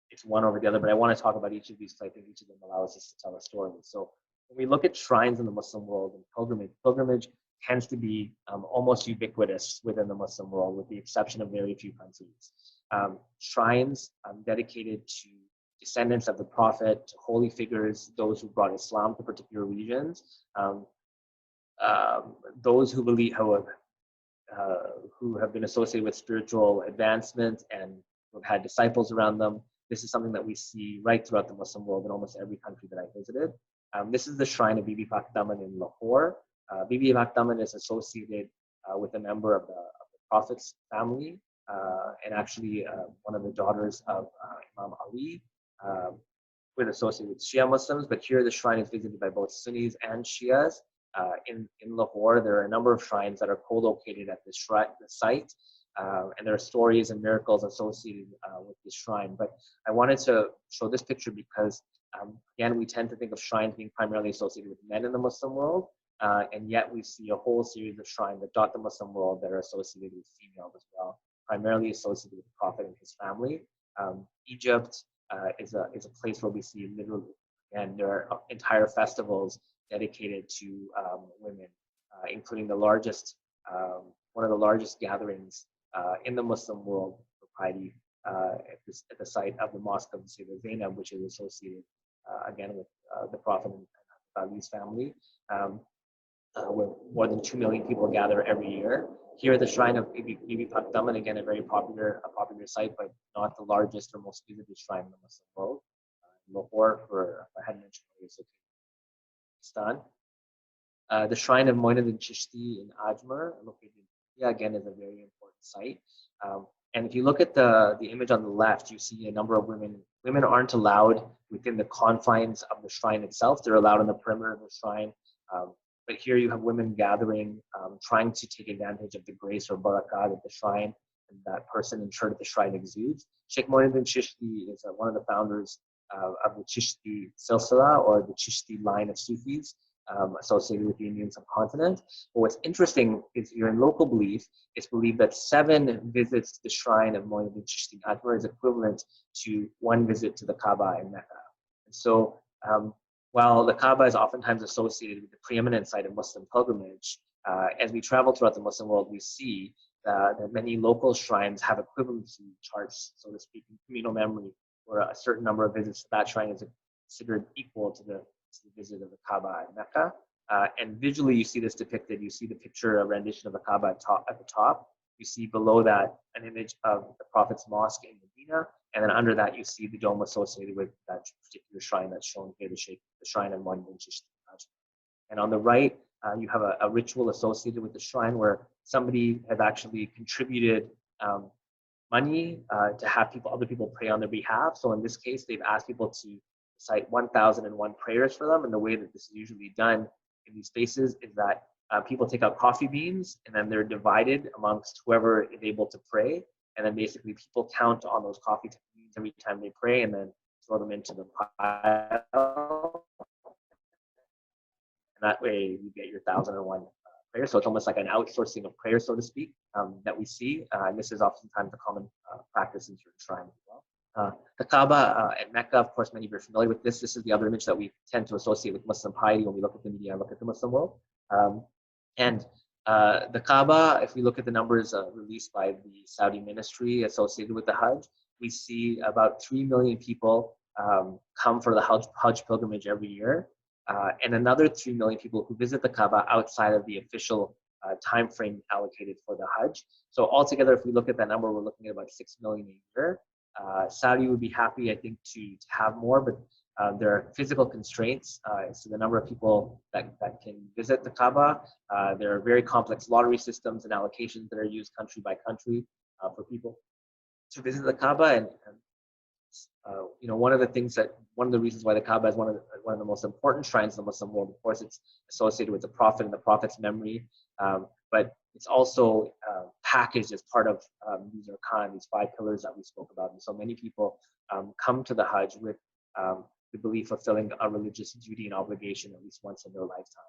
it's one over the other, but I want to talk about each of these because I think each of them allows us to tell a story. So when we look at shrines in the Muslim world and pilgrimage tends to be almost ubiquitous within the Muslim world, with the exception of very few countries. Shrines dedicated to descendants of the Prophet, to holy figures, those who brought Islam to particular regions, those who believe, who have been associated with spiritual advancement and who have had disciples around them. This is something that we see right throughout the Muslim world in almost every country that I visited. This is the shrine of Bibi Pak Daman in Lahore. Bibi Pak Daman is associated with a member of the Prophet's family and actually one of the daughters of Imam Ali. associated with Shia Muslims, but here the shrine is visited by both Sunnis and Shias. In Lahore, there are a number of shrines that are co-located at the site, and there are stories and miracles associated with this shrine. But I wanted to show this picture because, again, we tend to think of shrines being primarily associated with men in the Muslim world, and yet we see a whole series of shrines that dot the Muslim world that are associated with females as well, primarily associated with the Prophet and his family. Egypt is a place where we see literally, and there are entire festivals dedicated to women, including the largest, one of the largest gatherings in the Muslim world for piety at the site of the mosque of Sayyidah Zainab, which is associated again with the Prophet and Ali's family, where more than 2 million people gather every year. Here at the shrine of Bibi Pakdaman, again a very popular site, but not the largest or most visited shrine in the Muslim world. Lahore, for I hadn't mentioned earlier, Pakistan. The shrine of Moinuddin Chishti in Ajmer, located in India, again is a very important site. And if you look at the image on the left, you see a number of women. Women aren't allowed within the confines of the shrine itself. They're allowed on the perimeter of the shrine. But here you have women gathering, trying to take advantage of the grace or barakah that the shrine and that person ensured that the shrine exudes. Sheikh Moinuddin Chishti is one of the founders of the Chishti Silsila, or the Chishti line of Sufis, associated with the Indian subcontinent. But what's interesting is, you're in local belief, it's believed that 7 visits to the shrine of Moinuddin Chishti Ajmer is equivalent to 1 visit to the Kaaba in Mecca. And so, while the Kaaba is oftentimes associated with the preeminent site of Muslim pilgrimage, as we travel throughout the Muslim world, we see that many local shrines have equivalency charts, so to speak, in communal memory, where a certain number of visits to that shrine is considered equal to the visit of the Kaaba in Mecca. And visually, you see this depicted. You see the picture, a rendition of the Kaaba at the top. You see below that an image of the Prophet's mosque in Medina, and then under that you see the dome associated with that particular shrine that's shown here, the shrine of Moinuddin Chishti. And on the right, you have a ritual associated with the shrine where somebody has actually contributed money to have other people pray on their behalf. So in this case, they've asked people to recite 1,001 prayers for them, and the way that this is usually done in these spaces is that people take out coffee beans, and then they're divided amongst whoever is able to pray. And then basically people count on those coffee beans every time they pray, and then throw them into the pile. And that way you get your 1,001 prayers. So it's almost like an outsourcing of prayer, so to speak, that we see. And this is oftentimes a common practice in certain shrines as well. The Kaaba at Mecca, of course, many of you are familiar with this. This is the other image that we tend to associate with Muslim piety when we look at the media and look at the Muslim world. And the Kaaba, if we look at the numbers released by the Saudi ministry associated with the Hajj, we see about 3 million people come for the Hajj pilgrimage every year, and another 3 million people who visit the Kaaba outside of the official time frame allocated for the Hajj. So altogether, if we look at that number, we're looking at about 6 million a year. Saudi would be happy, I think, to have more, but there are physical constraints as to the number of people that can visit the Kaaba. There are very complex lottery systems and allocations that are used country by country for people to visit the Kaaba. And one of the reasons why the Kaaba is one of the most important shrines in the Muslim world, of course, it's associated with the Prophet and the Prophet's memory, but it's also packaged as part of these arkan, these 5 pillars that we spoke about. And so many people come to the Hajj with the belief fulfilling a religious duty and obligation at least once in their lifetime.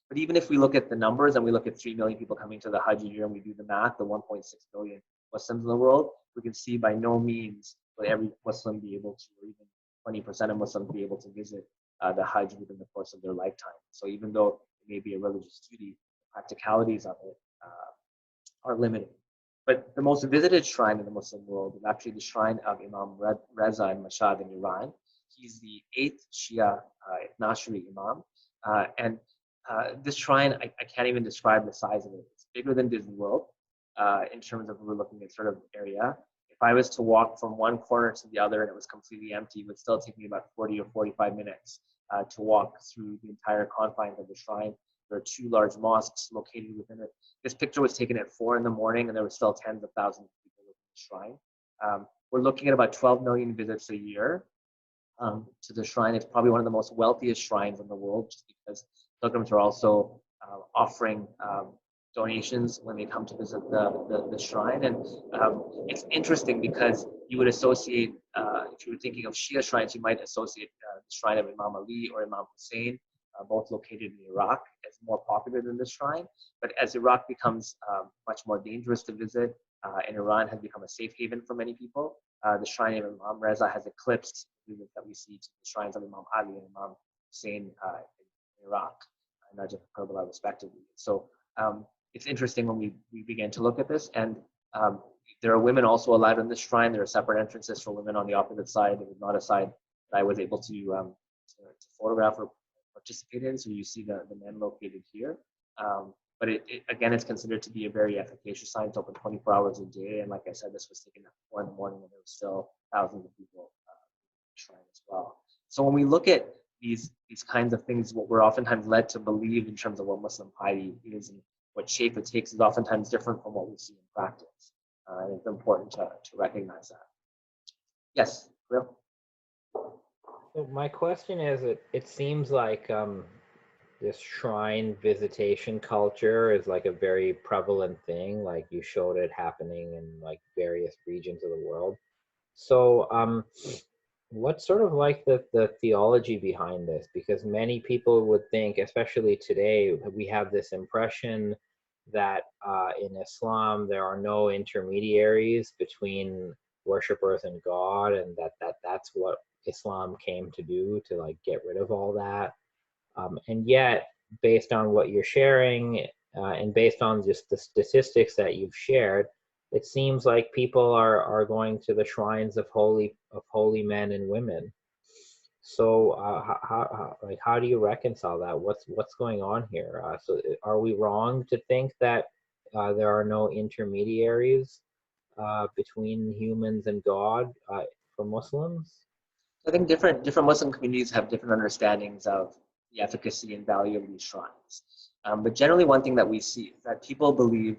But even if we look at the numbers and we look at 3 million people coming to the Hajj a year, and we do the math, the 1.6 billion Muslims in the world, we can see by no means will every Muslim be able to, or even 20% of Muslims be able to visit the Hajj within the course of their lifetime. So even though it may be a religious duty, the practicalities of it are limited. But the most visited shrine in the Muslim world is actually the shrine of Imam Reza in Mashhad in Iran. He's the 8th Shia Nashri Imam. And this shrine, I can't even describe the size of it. It's bigger than Disney World in terms of we're looking at sort of area. If I was to walk from one corner to the other and it was completely empty, it would still take me about 40 or 45 minutes to walk through the entire confines of the shrine. There are 2 large mosques located within it. This picture was taken at 4 in the morning, and there were still tens of thousands of people within the shrine. We're looking at about 12 million visits a year. to the shrine. It's probably one of the most wealthiest shrines in the world, just because pilgrims are also offering donations when they come to visit the shrine. And it's interesting because you would associate, if you were thinking of Shia shrines, you might associate the shrine of Imam Ali or Imam Hussein, both located in Iraq, as more popular than this shrine. But as Iraq becomes much more dangerous to visit, and Iran has become a safe haven for many people, the shrine of Imam Reza has eclipsed the visits that we see to the shrines of Imam Ali and Imam Hussein in Iraq and Najaf and Karbala, respectively. So it's interesting when we began to look at this, and there are women also allowed in this shrine. There are separate entrances for women on the opposite side. It was not a side that I was able to photograph or participate in. So you see the men located here. But again, it's considered to be a very efficacious sign. It's open 24 hours a day. And like I said, this was taken at 4 in the morning, and there were still thousands of people at the shrine as well. So when we look at these kinds of things, what we're oftentimes led to believe in terms of what Muslim piety is and what shape it takes is oftentimes different from what we see in practice. And it's important to recognize that. Yes, Real? So my question is, it seems like this shrine visitation culture is like a very prevalent thing. Like you showed it happening in like various regions of the world. So what's sort of like the theology behind this? Because many people would think, especially today, we have this impression that in Islam there are no intermediaries between worshippers and God, and that's what Islam came to do, to like get rid of all that. And yet, based on what you're sharing and based on just the statistics that you've shared, it seems like people are going to the shrines of holy men and women. So how do you reconcile that? What's going on here? So are we wrong to think that there are no intermediaries between humans and God for Muslims? I think different Muslim communities have different understandings of the efficacy and value of these shrines. But generally, one thing that we see is that people believe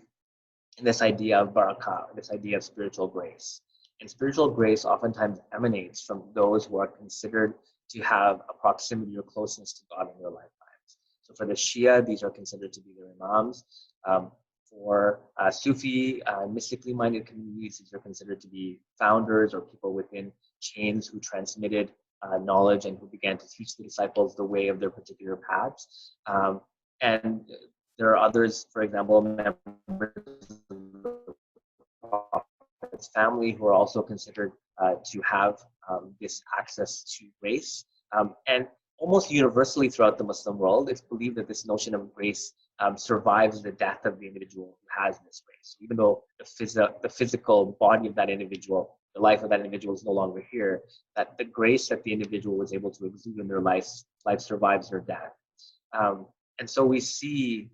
in this idea of barakah, this idea of spiritual grace. And spiritual grace oftentimes emanates from those who are considered to have a proximity or closeness to God in their lifetimes. So for the Shia, these are considered to be their imams. For Sufi, mystically minded communities, these are considered to be founders or people within chains who transmitted knowledge and who began to teach the disciples the way of their particular paths. And there are others, for example, members of the Prophet's family who are also considered to have this access to grace. And almost universally throughout the Muslim world, it's believed that this notion of grace survives the death of the individual who has this grace. Even though the physical body of that individual, the life of that individual is no longer here, that the grace that the individual was able to exude in their life survives their death. And so we see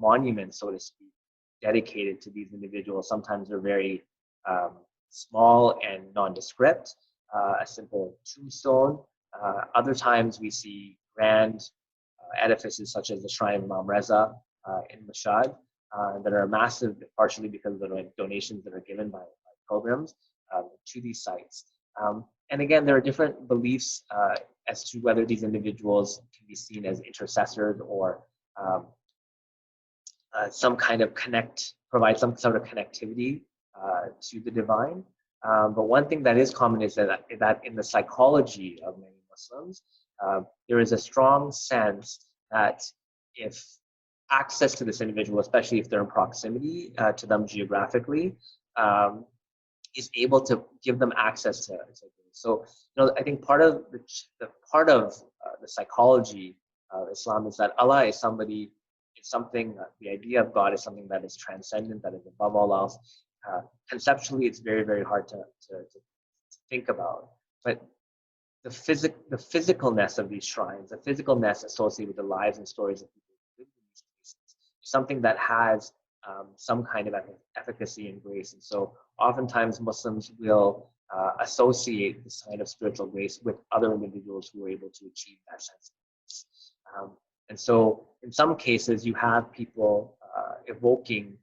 monuments, so to speak, dedicated to these individuals. Sometimes they're very small and nondescript, a simple tombstone. Other times we see grand edifices such as the Shrine of Imam Reza in Mashhad that are massive, partially because of the donations that are given by pilgrims to these sites. And again, there are different beliefs as to whether these individuals can be seen as intercessors or provide some sort of connectivity to the divine. But one thing that is common is that in the psychology of many Muslims, there is a strong sense that if access to this individual, especially if they're in proximity to them geographically, is able to give them access to this. So, I think part of the psychology of Islam is that Allah is something. The idea of God is something that is transcendent, that is above all else. Conceptually, it's very, very hard to think about. But the physicalness of these shrines, the physicalness associated with the lives and stories of people who live in these places, is something that has some kind of efficacy and grace. And so oftentimes Muslims will associate this kind of spiritual grace with other individuals who are able to achieve that sense of grace. And so in some cases, you have people evoking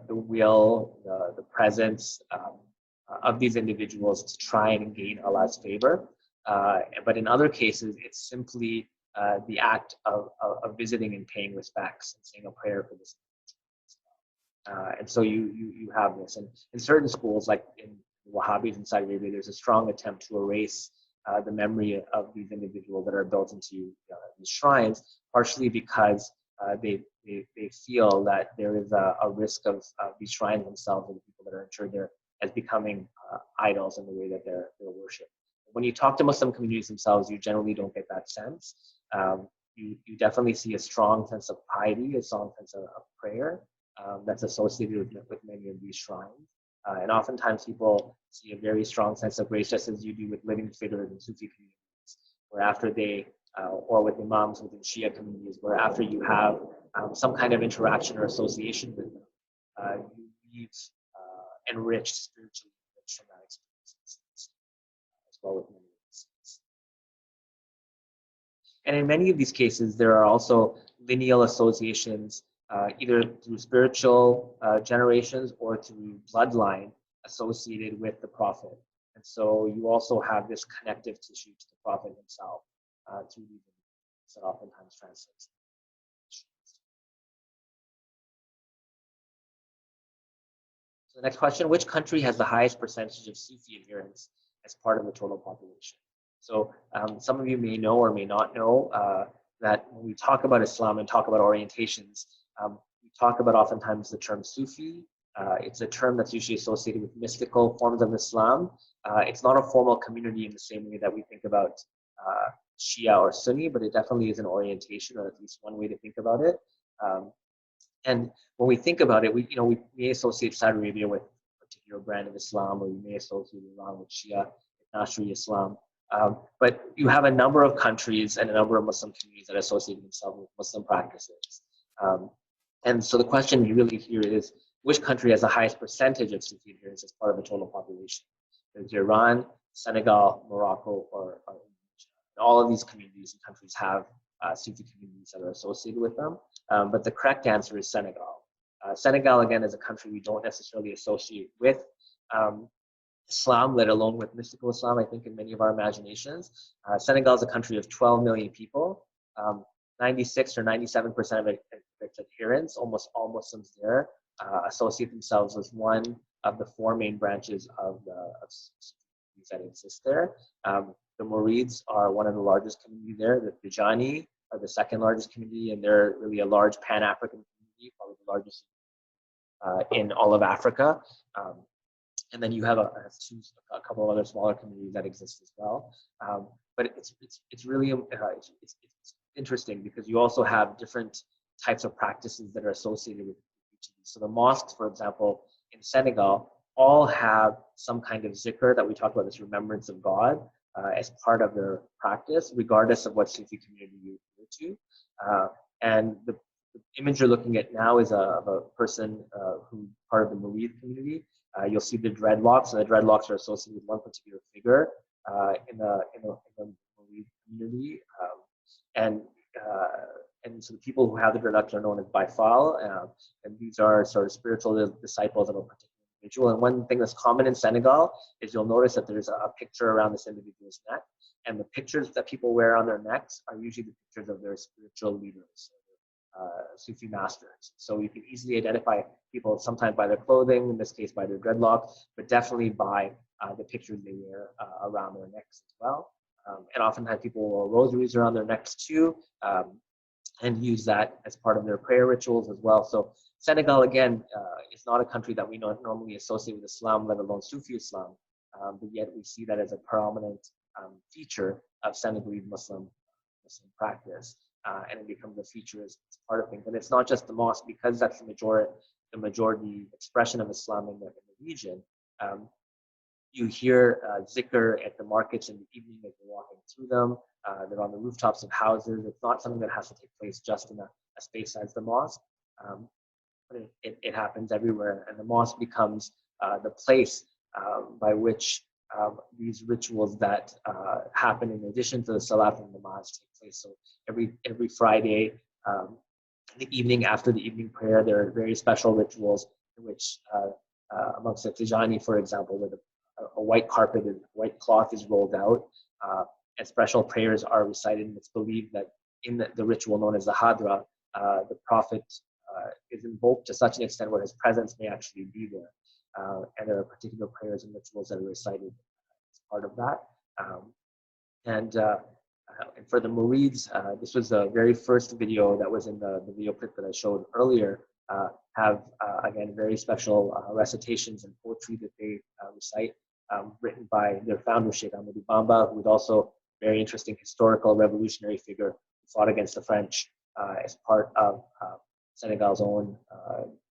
the will, the presence, of these individuals to try and gain Allah's favor. But in other cases, it's simply the act of visiting and paying respects and saying a prayer for this. And so you have this. And in certain schools, like in Wahhabis in Saudi Arabia, there's a strong attempt to erase the memory of these individuals that are built into these shrines, partially because they feel that there is a risk of these shrines themselves and the people that are interred there as becoming idols in the way that they're worshipped. When you talk to Muslim communities themselves, you generally don't get that sense. You definitely see a strong sense of piety, a strong sense of prayer that's associated with many of these shrines. And oftentimes people see a very strong sense of grace, just as you do with living figures in Sufi communities, where after they, or with imams within Shia communities, where after you have some kind of interaction or association with them, you leave enriched, spiritually enriched from that experience, as well with many of these things. And in many of these cases, there are also lineal associations, either through spiritual generations or through bloodline associated with the Prophet. And so you also have this connective tissue to the Prophet himself through these images that oftentimes translates. So the next question, which country has the highest percentage of Sufi adherents as part of the total population? So some of you may know or may not know that when we talk about Islam and talk about orientations, we talk about oftentimes the term Sufi. It's a term that's usually associated with mystical forms of Islam. It's not a formal community in the same way that we think about Shia or Sunni, but it definitely is an orientation, or at least one way to think about it. And when we think about it, we may associate Saudi Arabia with a particular brand of Islam, or we may associate Iran with Shia, Nasri Islam. But you have a number of countries and a number of Muslim communities that associate themselves with Muslim practices. And so the question really here is, which country has the highest percentage of Sufi adherents as part of the total population? There's Iran, Senegal, Morocco, or Indonesia. All of these communities and countries have Sufi communities that are associated with them. But the correct answer is Senegal. Senegal, again, is a country we don't necessarily associate with Islam, let alone with mystical Islam, I think, in many of our imaginations. Senegal is a country of 12 million people. 96 or 97% of its adherents, almost all Muslims there, associate themselves as one of the four main branches of Sufis that exist there. The Murids are one of the largest community there. The Tijani are the second largest community, and they're really a large Pan-African community, probably the largest in all of Africa. And then you have a couple of other smaller communities that exist as well. But it's really it's interesting because you also have different types of practices that are associated with each of these. So the mosques, for example, in Senegal, all have some kind of zikr that we talk about, this remembrance of God, as part of their practice, regardless of what Sufi community you refer to. And the image you're looking at now is of a person who's part of the Murid community. You'll see the dreadlocks, and the dreadlocks are associated with one particular figure in the Murid community. And so the people who have the dreadlocks are known as Baifal, and these are sort of spiritual disciples of a particular individual. And one thing that's common in Senegal is you'll notice that there's a picture around this individual's neck, and the pictures that people wear on their necks are usually the pictures of their spiritual leaders, Sufi masters. So you can easily identify people sometimes by their clothing, in this case by their dreadlocks, but definitely by the pictures they wear around their necks as well. And oftentimes people wear rosaries around their necks too, and use that as part of their prayer rituals as well. So Senegal, again, is not a country that we normally associate with Islam, let alone Sufi Islam, but yet we see that as a prominent feature of Senegalese Muslim practice, and it becomes a feature as part of things. And it's not just the mosque, because that's the majority expression of Islam in the region. You hear zikr at the markets in the evening as you're walking through them. They're on the rooftops of houses. It's not something that has to take place just in a space as the mosque, but it happens everywhere. And the mosque becomes the place by which these rituals that happen in addition to the salat and namaz take place. So every Friday, in the evening after the evening prayer, there are very special rituals in which amongst the Tijani, for example, where the a white carpet and white cloth is rolled out, and special prayers are recited. And it's believed that in the ritual known as the Hadra, the Prophet is invoked to such an extent where his presence may actually be there. And there are particular prayers and rituals that are recited as part of that. And for the Murids, this was the very first video that was in the video clip that I showed earlier, have, again, very special recitations and poetry that they recite, written by their founder, Sheikh Ahmadou Bamba, who was also a very interesting historical revolutionary figure who fought against the French as part of Senegal's own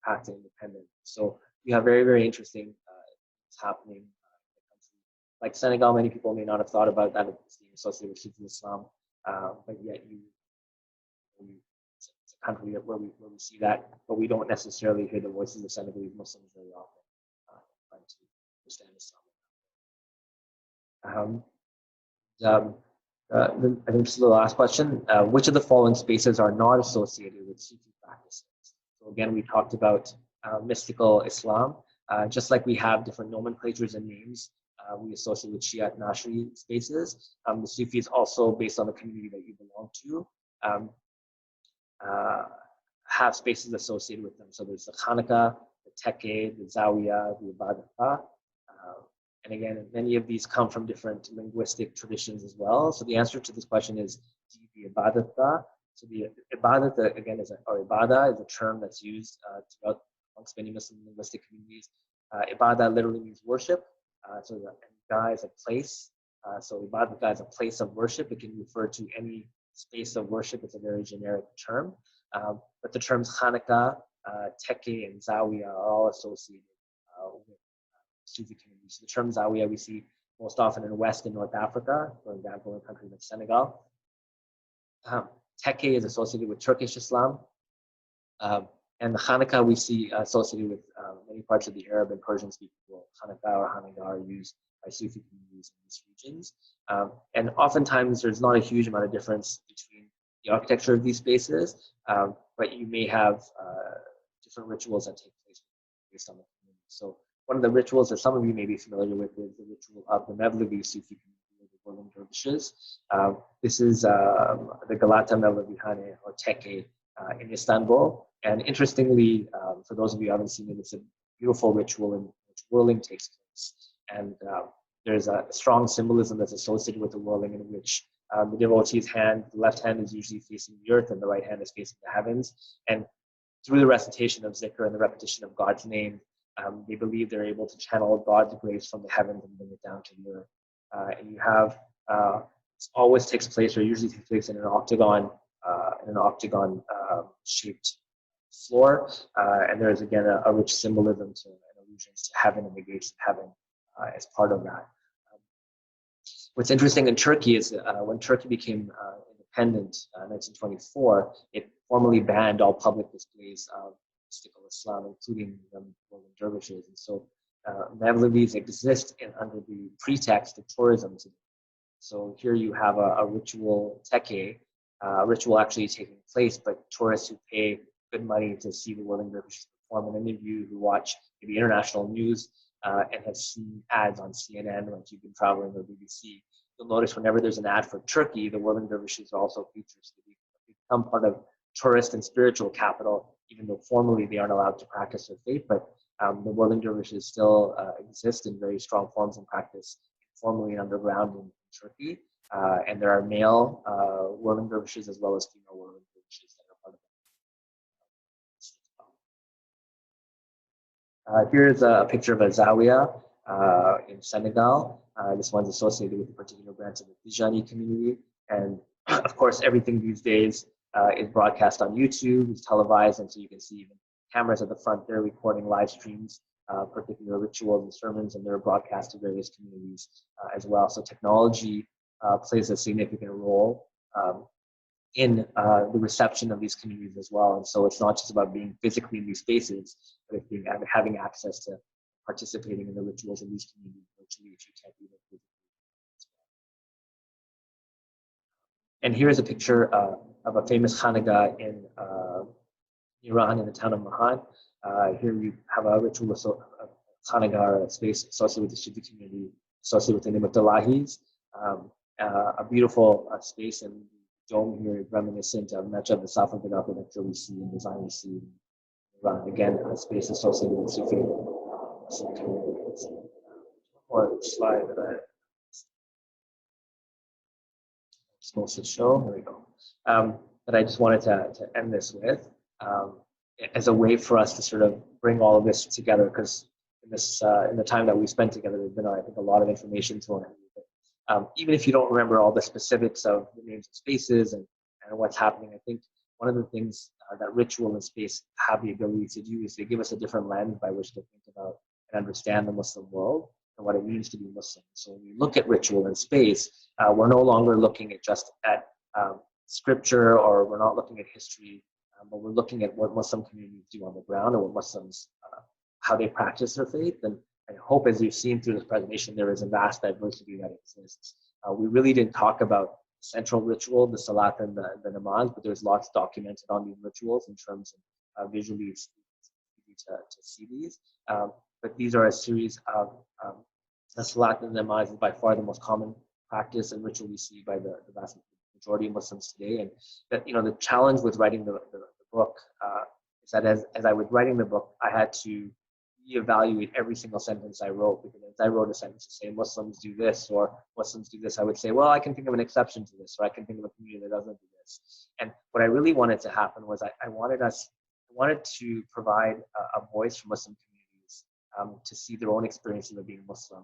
path to independence. So you have very, very interesting things happening in the country. Like Senegal, many people may not have thought about that as being associated with Sufi Islam, but yet it's a country where we see that, but we don't necessarily hear the voices of Senegalese Muslims very often trying to understand Islam. I think this is the last question. Which of the following spaces are not associated with Sufi practices? So again, we talked about mystical Islam. Just like we have different nomenclatures and names we associate with Shia and Nashri spaces, the Sufis also, based on the community that you belong to, have spaces associated with them. So there's the khanaqah, the tekke, the zawiya, the ibadat. And again, many of these come from different linguistic traditions as well. So the answer to this question is the ibadat. So the ibadat, again, or ibadah is a term that's used throughout amongst many Muslim linguistic communities. Ibadah literally means worship. So the ibadah is a place. So ibadah is a place of worship. It can refer to any space of worship. It's a very generic term. But the terms khanaqah, tekke, and zawiya are all associated with Sufi communities. So the term zawiya we see most often in West and North Africa, for example, in countries like Senegal. Tekke is associated with Turkish Islam. And the khanaqah we see associated with many parts of the Arab and Persian speaking world. Khanaqah or hanaqah are used by Sufi communities in these regions. And oftentimes there's not a huge amount of difference between the architecture of these spaces, but you may have different rituals that take place based on the community. So one of the rituals that some of you may be familiar with is the ritual of the Mevlevi Sufi community, the whirling dervishes. This is the Galata Mevlevihane or Tekke in Istanbul. And interestingly, for those of you who haven't seen it, it's a beautiful ritual in which whirling takes place. And there's a strong symbolism that's associated with the whirling, in which the devotee's hand, the left hand is usually facing the earth and the right hand is facing the heavens. And through the recitation of zikr and the repetition of God's name, they believe they're able to channel God's grace from the heavens and bring it down to the earth. And you have, it always takes place, or usually takes place in an octagon shaped floor. And there's again a rich symbolism to and allusions to heaven and the gates of heaven as part of that. What's interesting in Turkey is when Turkey became independent in 1924, it formally banned all public displays of mystical Islam, including the whirling dervishes. And so Mevlevis exist under the pretext of tourism today. So here you have a ritual tekke, a ritual actually taking place, but tourists who pay good money to see the whirling dervishes perform. And any of you who watch maybe international news and have seen ads on CNN, like you've been traveling, or BBC, you'll notice whenever there's an ad for Turkey, the whirling dervishes are also featured. So they become part of tourist and spiritual capital, even though formally they aren't allowed to practice their faith. But the whirling dervishes still exist in very strong forms and practice formally and underground in Turkey. And there are male whirling dervishes as well as female whirling dervishes that are part of it. Here's a picture of a zawiya in Senegal. This one's associated with a particular branch of the Tijani community. And of course, everything these days is broadcast on YouTube, is televised, and so you can see even cameras at the front there recording live streams, particular rituals and sermons, and they're broadcast to various communities as well. So technology plays a significant role in the reception of these communities as well. And so it's not just about being physically in these spaces, but it's having access to participating in the rituals of these communities virtually if you can't be there physically. And here's a picture of a famous khanaqah in Iran, in the town of Mahan. Here you have a ritual khanaqah, a space associated with the Sufi community, associated with the Nimatallahis. A beautiful space and dome here reminiscent of much of the Safavid architecture we see and design we see. Again, a space associated with Sufi community. One more slide that I supposed to show. There we go. That I just wanted to end this with as a way for us to sort of bring all of this together, because in the time that we spent together, there's been, I think, a lot of information thrown at you. Even if you don't remember all the specifics of the names of spaces and what's happening, I think one of the things that ritual and space have the ability to do is they give us a different lens by which to think about and understand the Muslim world and what it means to be Muslim. So when we look at ritual and space, we're no longer looking at just at scripture, or we're not looking at history, but we're looking at what Muslim communities do on the ground and what Muslims, how they practice their faith. And I hope, as you've seen through this presentation, there is a vast diversity that exists. We really didn't talk about central ritual, the salat and the namaz, but there's lots documented on these rituals in terms of visually to see these. But these are a series of the salat and namaz is by far the most common practice and ritual we see by the vast majority of Muslims today. And that, the challenge with writing the book is that as I was writing the book, I had to reevaluate every single sentence I wrote, because as I wrote a sentence to say Muslims do this or Muslims do this, I would say, well, I can think of an exception to this, or I can think of a community that doesn't do this. And what I really wanted to happen was I wanted to provide a voice for Muslim communities to see their own experiences of being Muslim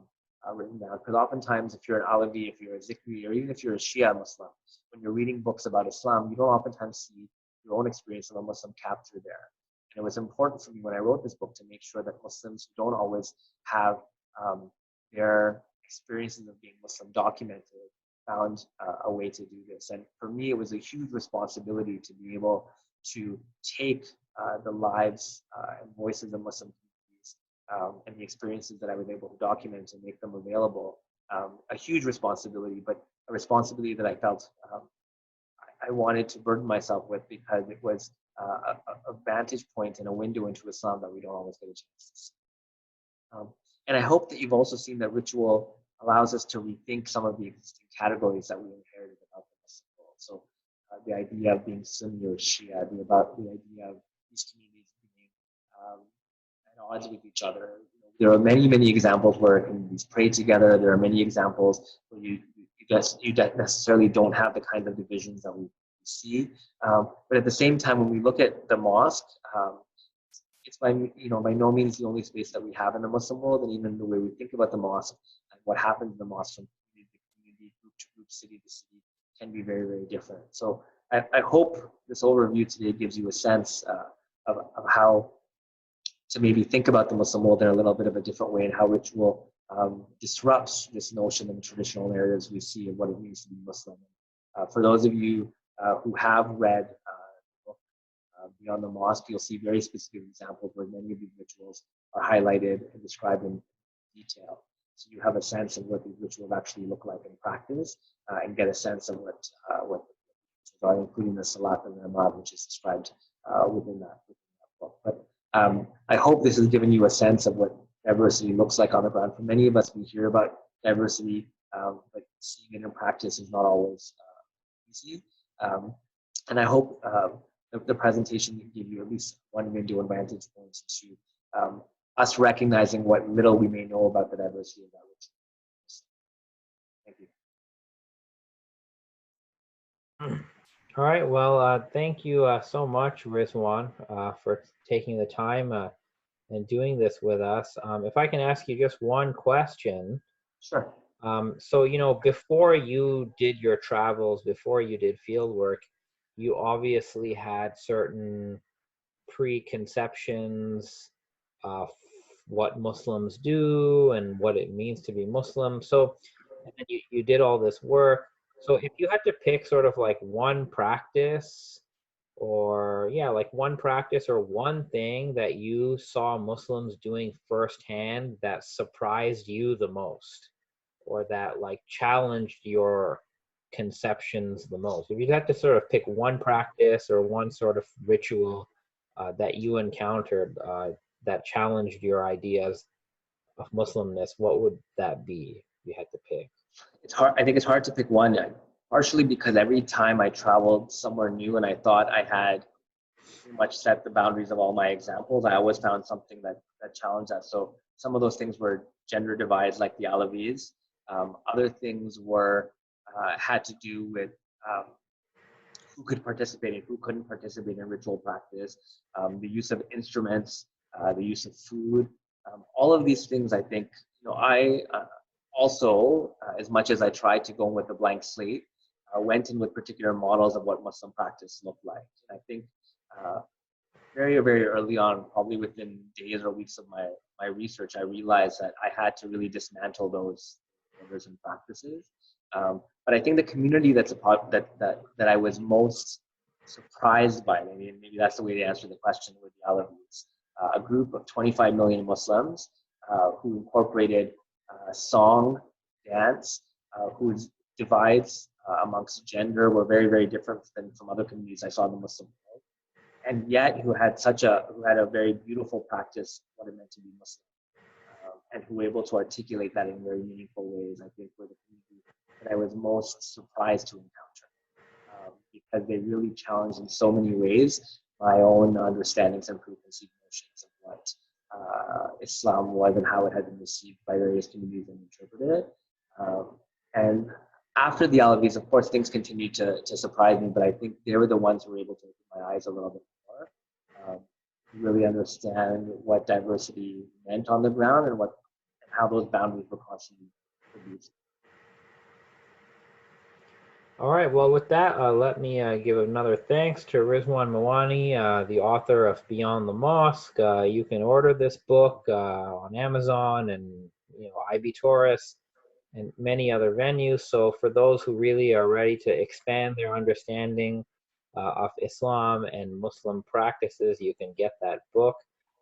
written down. Because oftentimes, if you're an Alawi, if you're a Zikri, or even if you're a Shia Muslim, when you're reading books about Islam, you don't oftentimes see your own experience of a Muslim captured there. And it was important for me when I wrote this book to make sure that Muslims who don't always have their experiences of being Muslim documented found a way to do this. And for me, it was a huge responsibility to be able to take the lives and voices of Muslim communities and the experiences that I was able to document and make them available. A huge responsibility, but a responsibility that I felt I wanted to burden myself with, because it was a vantage point and a window into Islam that we don't always get a chance to see. And I hope that you've also seen that ritual allows us to rethink some of the existing categories that we inherited about the Muslim world. So the idea of being Sunni or Shia, the idea of these communities being at odds with each other. There are many, many examples where communities pray together. There are many examples where you necessarily don't have the kind of divisions that we see. But at the same time, when we look at the mosque, it's by no means the only space that we have in the Muslim world, and even the way we think about the mosque and what happens in the mosque from community to community, group to group, city to city, can be very, very different. So I hope this overview today gives you a sense of how to maybe think about the Muslim world in a little bit of a different way, and how ritual disrupts this notion and traditional narratives we see of what it means to be Muslim. For those of you who have read the book Beyond the Mosque, you'll see very specific examples where many of these rituals are highlighted and described in detail. So you have a sense of what these rituals actually look like in practice, and get a sense of what are, including the Salat and the Namaz, which is described within that book. But I hope this has given you a sense of what diversity looks like on the ground. For many of us, we hear about diversity, but seeing it in practice is not always easy. And I hope the presentation can give you at least one window and vantage point to us recognizing what little we may know about the diversity of that ritual. Thank you. All right. Well, thank you so much, Rizwan, for taking the time and doing this with us. If I can ask you just one question. Sure. So, before you did your travels, before you did field work, you obviously had certain preconceptions of what Muslims do and what it means to be Muslim. So, and then you did all this work. So if you had to pick sort of like one practice or one practice or one thing that you saw Muslims doing firsthand that surprised you the most, or that like challenged your conceptions the most, if you had to sort of pick one practice or one sort of ritual that you encountered that challenged your ideas Muslimness, what would that be if you had to pick? It's hard. I think it's hard to pick one, partially because every time I traveled somewhere new and I thought I had pretty much set the boundaries of all my examples, I always found something that challenged that. So some of those things were gender divides, like the Alavis. Other things were had to do with who could participate and who couldn't participate in ritual practice, the use of instruments, the use of food. All of these things, I think, I also, as much as I tried to go in with a blank slate, went in with particular models of what Muslim practice looked like. And I think very, very early on, probably within days or weeks of my research, I realized that I had to really dismantle those orders and practices. But I think the community that's a part that I was most surprised by, maybe that's the way to answer the question with the Alavis, a group of 25 million Muslims who incorporated song, dance, whose divides amongst gender were very, very different than from other communities I saw in the Muslim world, and yet who had a very beautiful practice what it meant to be Muslim, and who were able to articulate that in very meaningful ways. I think were the community that I was most surprised to encounter, because they really challenged in so many ways my own understandings and preconceived notions of what Islam was and how it had been received by various communities and interpreted it. And after the Alavis, of course, things continued to surprise me, but I think they were the ones who were able to open my eyes a little bit more, really understand what diversity meant on the ground and how those boundaries were constantly produced. All right, well, with that, let me give another thanks to Rizwan Mawani, the author of Beyond the Mosque. You can order this book on Amazon and IB Taurus and many other venues. So for those who really are ready to expand their understanding of Islam and Muslim practices, you can get that book.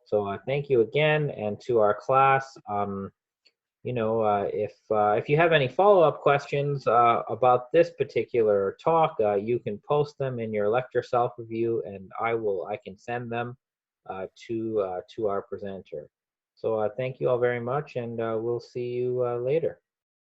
So thank you again, and to our class. If you have any follow-up questions about this particular talk, you can post them in your lecture self-review, and I can send them to our presenter. So thank you all very much, and we'll see you later.